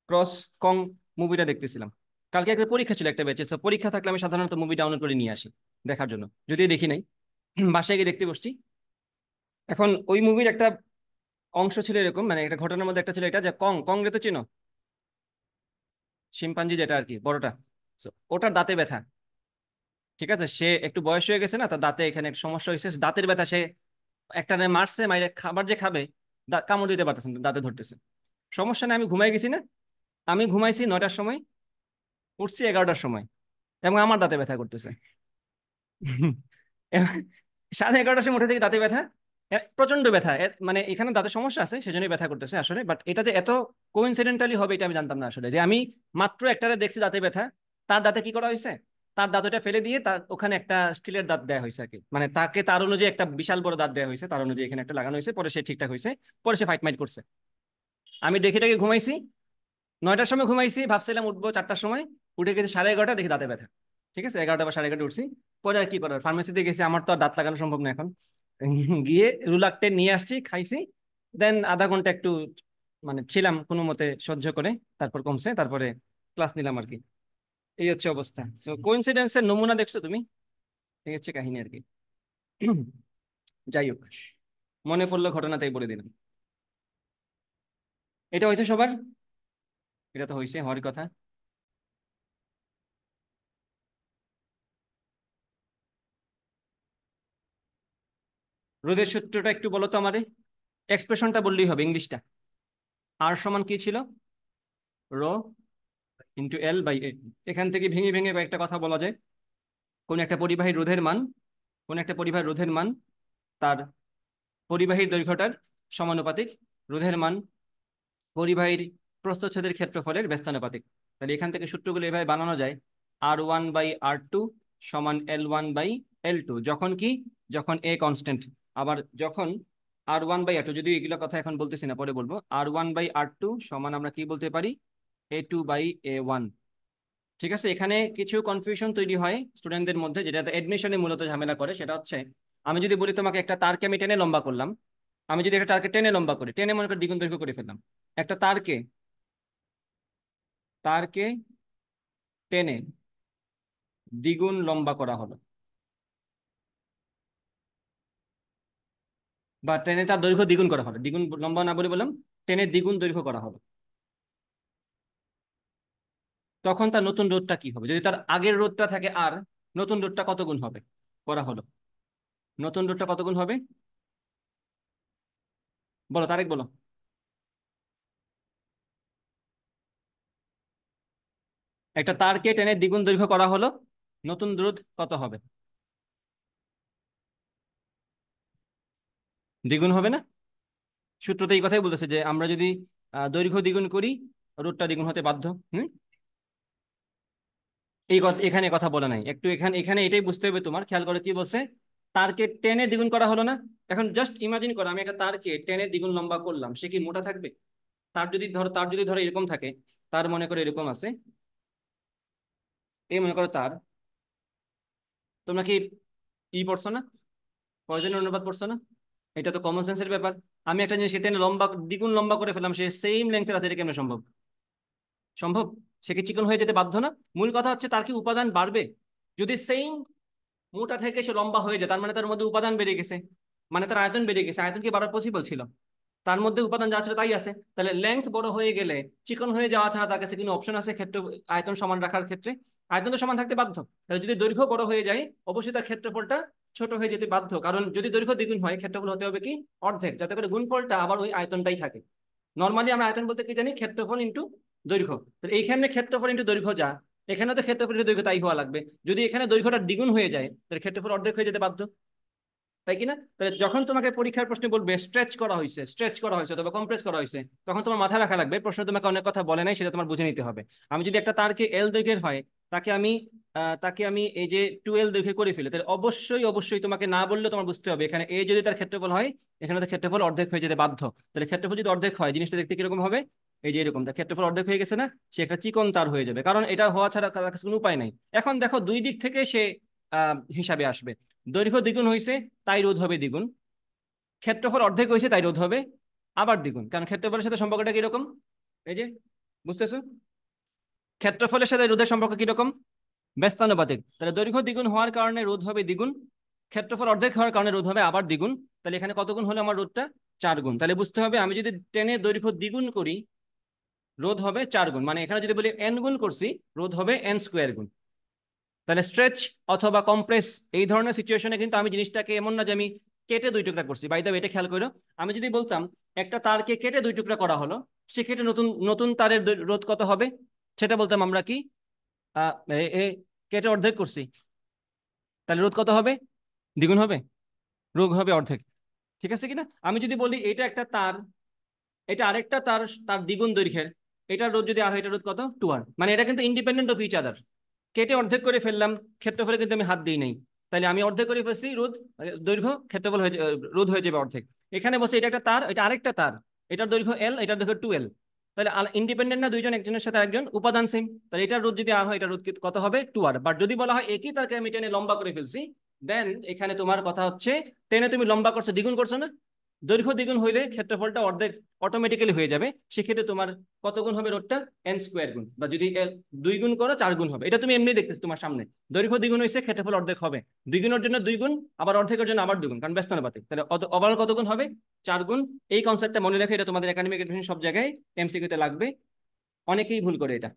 ক্রস কং মুভিটা দেখতেছিলাম। কালকে একটা পরীক্ষা ছিল একটা ব্যাচে, তো পরীক্ষা থাকলে আমি সাধারণত মুভি ডাউনলোড করে নিয়ে আসি দেখার জন্য, যদিও দেখি নাই। বাসায় গিয়ে দেখতে বসছি। এখন ওই মুভির একটা অংশ ছিল এরকম, মানে একটা ঘটনার মধ্যে একটা ছিল এটা যে কং, কং রে তো চিনো, শিম্পাঞ্জি যেটা আর কি বড়টা। So, ওটার দাঁতে ব্যথা। ঠিক আছে, সে একটু বয়স হয়ে গেছে না, তার দাঁতে এখানে একটা সমস্যা হয়েছে, দাঁতের ব্যথা। সে একটা মারছে, মাইরে খাবার যে খাবে কামড় দিতে পারতেছে না, দাঁতে ধরতেছে। সমস্যা নেই, আমি ঘুমাই গেছি না, আমি ঘুমাইছি 9টার সময়, উঠছি 11টার সময়, এবং আমার দাঁতে ব্যথা করতেছে। সাড়ে 11টার সময় উঠে থেকে দাঁতে ব্যথা, প্রচন্ড ব্যথা। মানে এখানে দাঁতের সমস্যা আছে সেজন্যই ব্যথা করতেছে আসলে, বাট এটা যে এত কোইন্সিডেন্টালি হবে এটা আমি জানতাম না আসলে, যে আমি মাত্র একটারে দেখছি দাঁতে ব্যথা, তার দাঁতে কি করা হয়েছে, তার দাঁতটা ফেলে দিয়ে তার ওখানে একটা স্টিলের দাঁত দেওয়া হয়েছে আর কি, মানে তাকে তার অনুযায়ী একটা বিশাল বড় দাঁত দেওয়া হয়েছে, তার অনুযায়ী এখানে একটা লাগানো হয়েছে, পরে সে ঠিকঠাক হয়েছে, পরে সে ফাইট মাইট করছে। আমি দেখে টাকে ঘুমাইছি, 9টার সময় ঘুমাইছি, ভাবছিলাম উঠবো 4টার সময়, উঠে গেছি 11:30, দেখি দাঁতে ব্যথা। ঠিক আছে, 11টা বা 11:30 উঠছি। পরে আর কি করার, ফার্মেসিতে গেছি, আমার তো আর দাঁত লাগানো সম্ভব না এখন। গিয়ে রুলাকটে নিয়ে আসছি, খাইছি। দেন আধা ঘন্টা একটু মানে ছিলাম কোনো মতে সহ্য করে, তারপর কমছে, তারপরে ক্লাস নিলাম আর কি। এই হচ্ছে অবস্থা। সো কোইন্সিডেন্সের নমুনা দেখছো তুমি, এই হচ্ছে কাহিনী আর কি। যাই হোক, মনে পড়লো ঘটনাটাই বলে দিলাম। এটা হয়েছে সবার, এটা তো হয়েছে হওয়ার কথা। রোধের সূত্রটা একটু বলো তো আমারে, এক্সপ্রেশনটা বললেই হবে, ইংলিশটা। আর সমান কি ছিল, রো ইন্টু এল বাই এ। এখান থেকে ভেঙে ভেঙে একটা কথা বলা যায়, কোন একটা পরিবাহী রোধের মান, কোন একটা পরিবাহী রোধের মান তার পরিবাহীর দৈর্ঘ্যটার সমানুপাতিক, রোধের মান পরিবাহীর প্রস্থচ্ছেদের ক্ষেত্রফলের ব্যস্তানুপাতিক। তাহলে এখান থেকে সূত্রগুলো এভাবে বানানো যায়, R1/R2 সমান L1/L2, যখন কি, যখন এ কনস্ট্যান্ট। আবার যখন R1/R2, যদি এগুলো কথা এখন বলতেছি না, পরে বলবো, R1/R2 সমান আমরা কি বলতে পারি, A2/A1। ঠিক আছে, এখানে কিছু কনফিউশন তৈরি হয় স্টুডেন্টদের মধ্যে, যেটা এডমিশনে মূলত ঝামেলা করে। সেটা হচ্ছে, আমি যদি বলি তোমাকে একটা তারকে আমি টেনে লম্বা করলাম, আমি যদি একটা তারকে টেনে লম্বা করি, টেনে মনে করি দ্বিগুণ দৈর্ঘ্য করে ফেললাম, একটা তারকে, তারকে টেনে দ্বিগুণ লম্বা করা হলো, বা টেনে তার দৈর্ঘ্য দ্বিগুণ করা হলো, দ্বিগুণ লম্বা না বলে বললাম, টেনে দ্বিগুণ দৈর্ঘ্য করা হলো, তখন তার নতুন রোধটা কি হবে? যদি তার আগের রোধটা থাকে আর, নতুন রোধটা কত গুণ হবে, করা হলো, নতুন রোধটা কত গুণ হবে, বলো তারেক বলো। একটা তারকে টেনে দ্বিগুণ দৈর্ঘ্য করা হলো, নতুন রোধ কত হবে? দ্বিগুণ হবে না? সূত্রতে এই কথাই বলতেছে যে আমরা যদি দৈর্ঘ্য দ্বিগুণ করি, রোধটা দ্বিগুণ হতে বাধ্য। হুম, এই কথা এখানে কথা বলা নাই, একটু এখানে এখানে এটাই বুঝতে হবে তোমার, খেয়াল করে কি বলছে, তারকে টেনে দ্বিগুণ করা হলো না। এখন জাস্ট ইমাজিন করো, আমি একটা তারকে টেনে দ্বিগুণ লম্বা করলাম, সে কি মোটা থাকবে? তার যদি ধরো এরকম থাকে, তার মনে করো এরকম আছে, এই মনে করো তার, তোমরা কি পড়ছো না, পয়জনের অনুপাত পড়ছো না? এটা তো কমন সেন্সের ব্যাপার। আমি একটা জিনিস টেনে লম্বা দ্বিগুণ লম্বা করে ফেললাম, সে সেম লেন্থের আছে, এটা কেমন সম্ভব? সম্ভব। সে কি চিকন হয়ে যেতে বাধ্য না? মূল কথা হচ্ছে তার কি উপাদান বাড়বে? যদি সেম মোটা থেকে সে লম্বা হয়ে যায়, তার মানে তার মধ্যে উপাদান বেড়ে গেছে, মানে তার আয়তন বেড়ে গেছে। আয়তন কি বাড়ার পসিবল ছিল? তার মধ্যে উপাদান যা ছিল তাই আছে। তাহলে লেংথ বড় হয়ে গেলে চিকন হয়ে যাওয়া ছাড়া তার কাছে কোনো অপশন আছে ক্ষেত্র, আয়তন সমান রাখার ক্ষেত্রে? আয়তন তো সমান থাকতে বাধ্য। তাহলে যদি দৈর্ঘ্য বড় হয়ে যায়, অবশ্যই তার ক্ষেত্রফলটা ছোট হয়ে যেতে বাধ্য, কারণ যদি দৈর্ঘ্য দ্বিগুণ হয়, ক্ষেত্রফল হতে হবে কি, অর্ধেক, যাতে করে গুণফলটা আবার ওই আয়তনটাই থাকে। নর্মালি আমরা আয়তন বলতে কি জানি, ক্ষেত্রফল ইন্টু দৈর্ঘ্য। তাহলে এইখানে ক্ষেত্রফল ইন্টু দৈর্ঘ্য যা, এখানে তো ক্ষেত্রফল ইন্টু দৈর্ঘ্য তাই হওয়া লাগবে। যদি এখানে দৈর্ঘ্যটা দ্বিগুণ হয়ে যায়, তাহলে ক্ষেত্রফল অর্ধেক হয়ে যেতে বাধ্য, তাই কি না? তাহলে যখন তোমাকে পরীক্ষার প্রশ্নে বলবে স্ট্রেচ করা হয়েছে অথবা কম্প্রেস করা হয়েছে, তখন তোমার মাথায় রাখা লাগবে প্রশ্ন তোমাকে অনেক কথা বলে নাই, সেটা তোমার বুঝে নিতে হবে। আমি যদি একটা তারকে এল দৈর্ঘ্যের হয়, তাকে আমি এই যে 2L দৈর্ঘ্যের করে ফেলি, তাহলে অবশ্যই অবশ্যই তোমাকে না বললে তোমার বুঝতে হবে, এখানে এ যদি তার ক্ষেত্রফল হয়, এখানে তো ক্ষেত্রফল অর্ধেক হয়ে যেতে বাধ্য। তাহলে ক্ষেত্রফল যদি অর্ধেক হয়, জিনিসটা দেখতে কিরকম হবে, এই যে এরকম, তার ক্ষেত্রফল অর্ধেক হয়ে গেছে না, সে একটা চিকন তার হয়ে যাবে, কারণ এটা হওয়া ছাড়া তার কাছে কোনো উপায় নাই। এখন দেখো দুই দিক থেকে সে হিসাবে আসবে, দৈর্ঘ্য দ্বিগুণ হয়েছে তাই রোধ হবে দ্বিগুণ, ক্ষেত্রফল অর্ধেক হয়েছে তাই রোধ হবে আবার দ্বিগুণ, কারণ ক্ষেত্রফলের সাথে সম্পর্কটা কিরকম, এই যে, বুঝতেছো? ক্ষেত্রফলের সাথে রোধের সম্পর্ক কিরকম, ব্যস্তানুপাতিক। তাহলে দৈর্ঘ্য দ্বিগুণ হওয়ার কারণে রোধ হবে দ্বিগুণ, ক্ষেত্রফল অর্ধেক হওয়ার কারণে রোধ হবে আবার দ্বিগুণ। তাহলে এখানে কত গুণ হলো আমার রোধটা, 4 গুণ। তাহলে বুঝতে হবে আমি যদি টেনের দৈর্ঘ্য দ্বিগুণ করি রোধ হবে 4 গুণ, মানে এখানে যদি বলি n গুণ করছি রোধ হবে n স্কোয়ার গুণ। তাহলে স্ট্রেচ অথবা কম্প্রেস এই ধরনের সিচুয়েশনে কিন্তু আমি জিনিসটাকে এমন না যে আমি কেটে 2 টুকরা করছি। বাই দ্য ওয়ে, এটা খেয়াল করো, আমি যদি বলতাম একটা তারকে কেটে 2 টুকরা করা হলো, সেক্ষেত্রে নতুন নতুন তারের রোধ কত হবে, সেটা বলতাম আমরা কি আহ কেটে অর্ধেক করছি, তাহলে রোধ কত হবে, দ্বিগুণ হবে, রোধ হবে অর্ধেক। ঠিক আছে কিনা? আমি যদি বলি এটা একটা তার, এটা আরেকটা তার, তার দ্বিগুণ দৈর্ঘ্যের, এটার রোধ যদি আর হয়, এটা রোধ কত, 2r, মানে এটা কিন্তু ইন্ডিপেন্ডেন্ট অফ ইচ আদার। কেটে অর্ধেক করে ফেললাম, ক্ষেত্রফলে কিন্তু আমি হাত দিই নাই, তাহলে আমি অর্ধেক করে ফেলছি রোধ, দৈর্ঘ্য, ক্ষেত্রফল হয়ে রোধ হয়ে যাবে অর্ধেক। এখানে বসে এটা একটা তার, এটা আরেকটা তার, এটার দৈর্ঘ্য l, এটার দৈর্ঘ্য 2l, তাহলে ইন্ডিপেন্ডেন্ট না দুইজন, একজনের সাথে একজন উপাদান সেম, তাহলে এটার রোধ যদি আর হয়, এটার রোধ কত হবে, 2r। বাট যদি বলা হয় একই তারকে আমি টেনে লম্বা করে ফেলছি, দেন এখানে তোমার কথা হচ্ছে টেনে তুমি লম্বা করছো, দ্বিগুণ করছো না, দৈর্ঘ্য দ্বিগুণ হইলে ক্ষেত্রফলটা অর্ধেক অটোমেটিক্যালি হয়ে যাবে। সেক্ষেত্রে তোমার কত গুণ হবে রোধটা, n স্কোয়ার গুণ, বা যদি 2 গুণ করো 4 গুণ হবে। এটা তুমি এমনি দেখতেছো তোমার সামনে, দৈর্ঘ্য দ্বিগুণ হয়েছে, ক্ষেত্রফল অর্ধেক হবে, 2 গুণের জন্য 2 গুণ, আবার অর্ধেকের জন্য আবার 2 গুণ, কারণ ব্যস্ত অনুপাতে, তাহলে ওভারঅল কত গুণ হবে, 4 গুণ। এই কনসেপ্টটা মনে রাখে, এটা তোমাদের একাডেমিক এডুকেশন সব জায়গায় এমসিকিউতে লাগবে, অনেকেই ভুল করে এটা।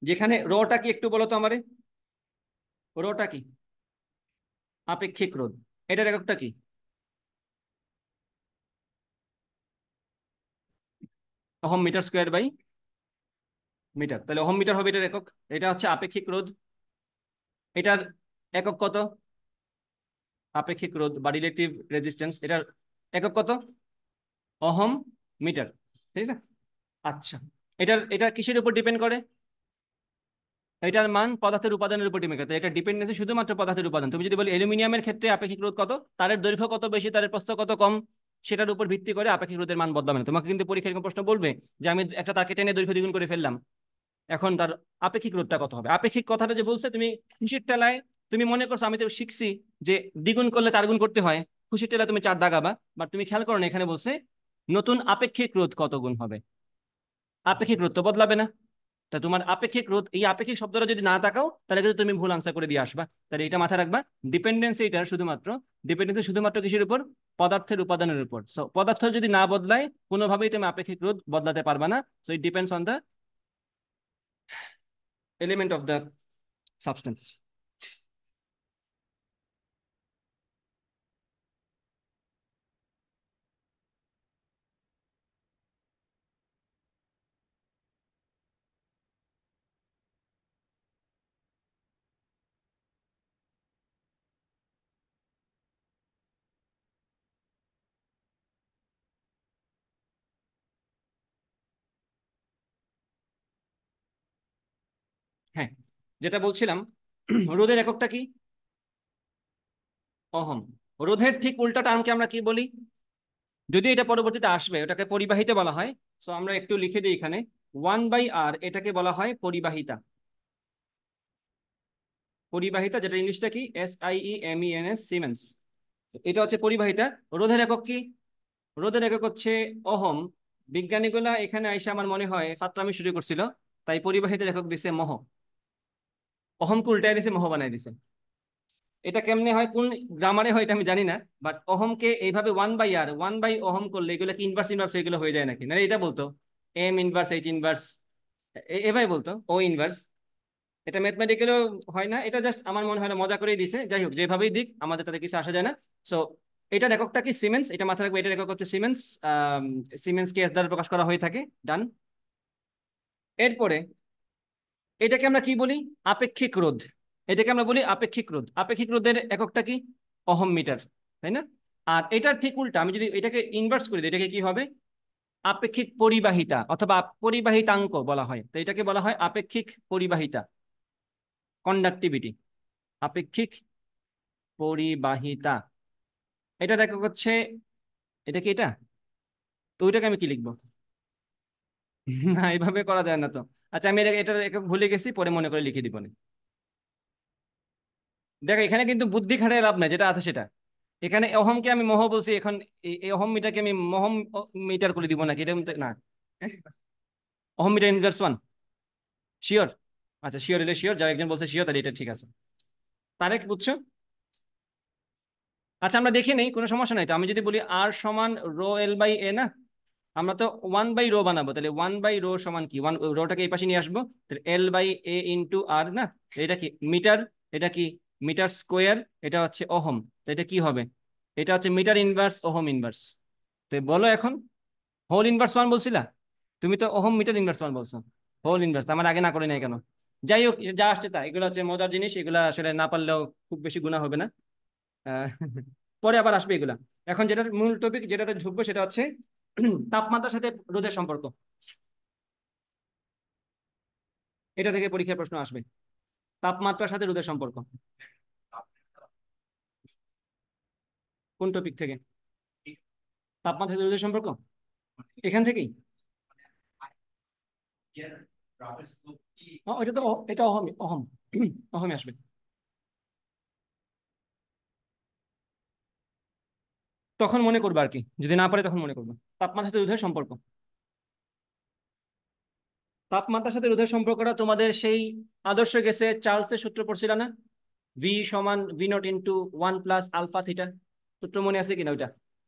যেখানে রটা কি একটু বলো তো আমারে, রটা কি, আপেক্ষিক রোধ, এটার এককটা কি, ohm metre square by metre, তাহলে ওহম মিটার হবে এটার একক। এটা হচ্ছে আপেক্ষিক রোধ, এটার একক কত, আপেক্ষিক রোধ বা রিলেটিভ রেজিস্ট্যান্স, এটার একক কত, ওহম মিটার। ঠিক আছে, আচ্ছা, এটার এটা কিসের উপর ডিপেন্ড করে, এটার মান পদার্থের উপাদানের উপর ডিপেন্ড করে, এটা ডিপেন্ডেন্সি শুধুমাত্র পদার্থের উপাদান। তুমি যদি বলি অ্যালুমিনিয়ামের ক্ষেত্রে আপেক্ষিক রোধ কত, তারের দৈর্ঘ্য কত বেশি, তারের প্রস্থ কত কম, সেটার উপর ভিত্তি করে আপেক্ষিক রোধের মান বদলাবে না। তোমাকে কিন্তু পরীক্ষায় এরকম প্রশ্ন বলবে যে আমি একটা তারকে টেনে দৈর্ঘ্য দ্বিগুণ করে ফেললাম, এখন তার আপেক্ষিক রোধটা কত হবে। আপেক্ষিক কথাটা যে বলছে, তুমি খুশির টেলায় তুমি মনে করছো আমি তো শিখছি যে দ্বিগুণ করলে 4 গুণ করতে হয়, খুশির টেলায় তুমি 4 দাগাবা, বাট তুমি খেয়াল করো না, এখানে বলছে নতুন আপেক্ষিক রোধ কত গুণ হবে, আপেক্ষিক রোধ তো বদলাবে না। তা তোমার আপেক্ষিক রোধ, এই আপেক্ষিক শব্দটা যদি না তাকাও, তাহলে কিন্তু তুমি ভুল আনসার করে দিয়ে আসবা। তাহলে এটা মাথায় রাখবা, ডিপেন্ডেন্সি এটা শুধুমাত্র, ডিপেন্ডেন্সি শুধুমাত্র কিসের উপর, পদার্থের উপাদানের উপর। সো পদার্থ যদি না বদলায়, কোনোভাবেই তুমি আপেক্ষিক রোধ বদলাতে পারবা না। So it depends on the element of the substance. হ্যাঁ, যেটা বলছিলাম, রোধের এককটা কি, ওহম। রোধের ঠিক উল্টা টার্মকে আমরা কি বলি, যদি এটা পরবর্তীতে আসবে, ওটাকে পরিবাহিতা বলা হয়। সো আমরা একটু লিখে দিই এখানে, 1/r, এটাকে বলা হয় পরিবাহিতা। পরিবাহিতা, যেটা ইংলিশটা কি, SIEMENS, সিমেন্স, এটা হচ্ছে পরিবাহিতা। রোধের একক কি, রোধের একক হচ্ছে ওহম। বিজ্ঞানীগুলা এখানে আইসা আমার মনে হয় ফাত্রামি শুরু করছিল, তাই পরিবাহিতার একক দিছে মহ, অহমকে উল্টাই দিছে, মহ বানাই দিছে। এটা কেমনে হয়, কোন গ্রামারে হয় এটা আমি জানি না, বাট ওহমকে এইভাবে 1/r, 1/ওহম করলে এগুলো কি ইনভার্স ইনভার্স এগুলো হয়ে যায় নাকি, না এটা বলতো এম ইনভার্স, এইচ ইনভার্স, এভাবে বলতো, ও ইনভার্স। এটা ম্যাথমেটিক্যালও হয় না, এটা জাস্ট আমার মনে হয় না, মজা করেই দিছে। যাই হোক, যেভাবেই দিক আমাদের তাতে কিছু আসা যায় না। সো এটার এককটা কি, সিমেন্স, এটা মাথায় রাখবে, এটার একক হচ্ছে সিমেন্স। সিমেন্সকে এস দ্বারা প্রকাশ করা হয়ে থাকে, ডান। এরপরে এটাকে আমরা কি বলি, আপেক্ষিক রোধ। এটাকে আমরা বলি আপেক্ষিক রোধ। আপেক্ষিক রোধের এককটা কি, ওহম মিটার, তাই না? আর এটার ঠিক উল্টা, আমি যদি এটাকে ইনভার্স করি দিই, এটাকে কি হবে, আপেক্ষিক পরিবাহিতা অথবা পরিবাহিতাঙ্ক বলা হয়। তো এটাকে বলা হয় আপেক্ষিক পরিবাহিতা, কন্ডাক্টিভিটি, আপেক্ষিক পরিবাহিতা। এটার একক হচ্ছে, এটা কি, এটা, তো ওইটাকে আমি কি লিখবো? না, এইভাবে করা যায় না তো। আচ্ছা, আমি এটার একক ভুলে গেছি, পরে মনে করে লিখে দিব না। দেখো এখানে কিন্তু বুদ্ধি খাটায় লাভ নাই, যেটা আছে সেটা। এখানে অহমকে আমি মহ বলছি, এখন এই অহম মিটারকে আমি মহম মিটার করে দিব নাকি, এটা না। Ohm metre inverse 1, sure? আচ্ছা, শিওর হলে শিওর, যারা একজন বলছে শিওর, তাহলে এটা ঠিক আছে। তারেক, বুঝছো? আচ্ছা আমরা দেখে নেই, কোনো সমস্যা নাই তো। আমি যদি বলি আর সমান রো এল বাই এ না, আমরা তো 1/ρ বানাবো, তাহলে 1/ρ সমান কি, রোটাকে এই পাশে নিয়ে আসবো, তাহলে এল বাই এ ইন্টু আর না। এটা কি মিটার, এটা কি মিটার স্কোয়ার, এটা হচ্ছে ওহম, তো এটা কি হবে, এটা হচ্ছে মিটার ইনভার্স ওহম ইনভার্স। তো বলো এখন, হোল ইনভার্স ওয়ান বলছিলা, তুমি তো ওহম মিটার ইনভার্স ওয়ান বলছো, হোল ইনভার্স আমার আগে না করে নাই কেন? যাই হোক, যা আসছে তা, এগুলো হচ্ছে মজার জিনিস, এগুলা আসলে না পারলেও খুব বেশি গুণা হবে না। আহ, পরে আবার আসবে এগুলা। এখন যেটার মূল টপিক যেটাতে ঢুকবো সেটা হচ্ছে তাপমাত্রার সাথে রোদের সম্পর্ক। এটা থেকে পরীক্ষার প্রশ্ন আসবে, তাপমাত্রার সাথে রোদের সম্পর্ক। কোন টপিক থেকে? তাপমাত্রার সাথে রোদের সম্পর্ক এখান থেকেই। এটা তো এটা অহমই, অহম অহমই আসবে। তখন মনে করবো আর কি, যদি না পারে তখন মনে করবো। তাপমাত্রার সাথে রোদের সম্পর্ক, তাপমাত্রার সাথে রোদের সম্পর্কটা তোমাদের সেই আদর্শ গেছে চার্লসের সূত্র পড়ছিল না, ভি সমান V not into 1 + alpha theta, সূত্র মনে আছে কিনা ওইটা?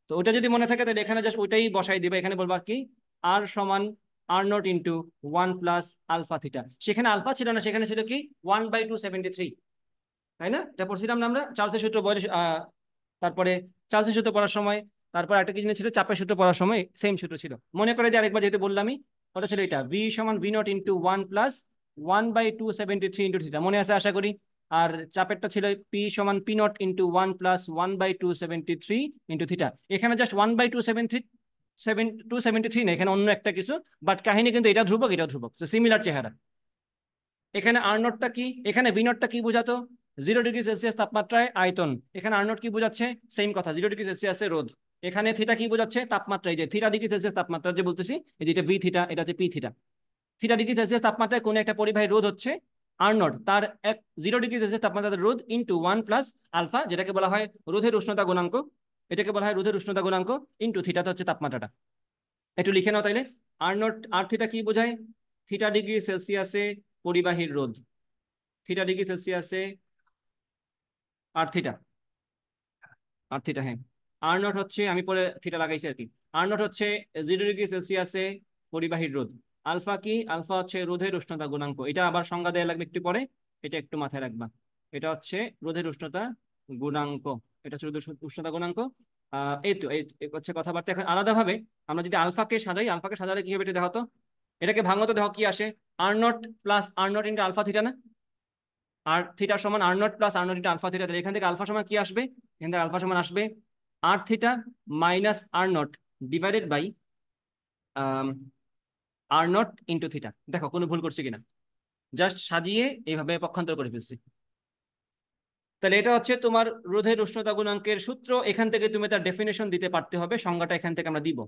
তো ওটা যদি মনে থাকে তাহলে এখানে জাস্ট ওইটাই বসাই দিবে, এখানে বলবা কি আর সমান R not into 1 + alpha theta. সেখানে আলফা ছিল না, সেখানে ছিল কি 1/273, তাই না? এটা পড়ছিলাম না আমরা চার্লসের সূত্র বয়স তারপরে চার্লসের সূত্র পড়ার সময়। তারপর একটা কি জিনিস ছিল, চাপের সূত্র পড়ার সময় সেম সূত্র ছিল, মনে করে যে আরেকবার যেহেতু বললামই, ওটা ছিল এটা ভি সমান V not into 1 + 1/273 into theta, মনে আছে আশা করি। আর চাপেরটা ছিল পি সমান P not into 1 + 1/273 into theta. এখানে জাস্ট 1/273 না, এখানে অন্য একটা কিছু, বাট কাহিনী কিন্তু এটা ধ্রুবক, এটা ধ্রুবক, সিমিলার চেহারা। এখানে আর নটটা কি, এখানে ভি নটটা কি বোঝাতো, 0 ডিগ্রি সেলসিয়াস তাপমাত্রায় আয়তন। এখানে আর নট কি বোঝাচ্ছে, সেম কথা, 0 ডিগ্রি সেলসিয়াসে রোদ। এখানে থিটা কি বোঝাচ্ছে, তাপমাত্রা, এই যে θ ডিগ্রি সেলসিয়াস তাপমাত্রা যে বলতেছি, এই যে এটা বি থিটা, এটা হচ্ছে পি থিটা। θ ডিগ্রি সেলসিয়াস তাপমাত্রায় কোন একটা পরিবাহী রোধ হচ্ছে আর নট, তার 0 ডিগ্রি সেলসিয়াস তাপমাত্রার রোধ ইন্টু 1 + আলফা, যেটাকে বলা হয় রোধের উষ্ণতা গুণাঙ্ক, এটাকে বলা হয় রোধের উষ্ণতা গুণাঙ্ক ইন্টু থিটাতে হচ্ছে তাপমাত্রাটা। একটু লিখে নাও তাইলে, আর নট আর থিটা কি বোঝায়, θ ডিগ্রি সেলসিয়াসে পরিবাহীর রোধ, θ ডিগ্রি সেলসিয়াসে আর থিটা, আর থিটা, হ্যাঁ। আর নট হচ্ছে, আমি পরে থিটা লাগাইছি আর কি, আর নট হচ্ছে 0 ডিগ্রি সেলসিয়াসে পরিবাহীর রোধ। আলফা কি, আলফা হচ্ছে রোধের উষ্ণতা গুণাঙ্ক, এটা আবার সংজ্ঞা দেওয়া লাগবে একটু পরে, এটা একটু মাথায় রাখবা। এটা হচ্ছে রোধের উষ্ণতা গুণাঙ্ক, এটা হচ্ছে রোধের উষ্ণতা গুণাঙ্ক। এই তো এই হচ্ছে কথাবার্তা। এখন আলাদাভাবে আমরা যদি আলফাকে সাজাই, আলফাকে সাজালে কি হবে এটা দেখো তো, এটাকে ভাঙো তো, দেখো কি আসে, R not plus R not into alpha theta না, আর থিটা সমান R not plus R not into alpha theta, তাহলে এখান থেকে আলফা সমান কি আসবে, এখান থেকে আলফা সমান আসবে আর theta minus R not divided by R not into theta. দেখো কোনো ভুল করছি কিনা, জাস্ট সাজিয়ে এইভাবে পক্ষান্তর করে ফেলছি। তাহলে এটা হচ্ছে তোমার রোধের উষ্ণতা গুণাঙ্কের সূত্র, এখান থেকে তুমি তার ডেফিনেশন দিতে পারতে হবে, সংজ্ঞাটা এখান থেকে আমরা দিব।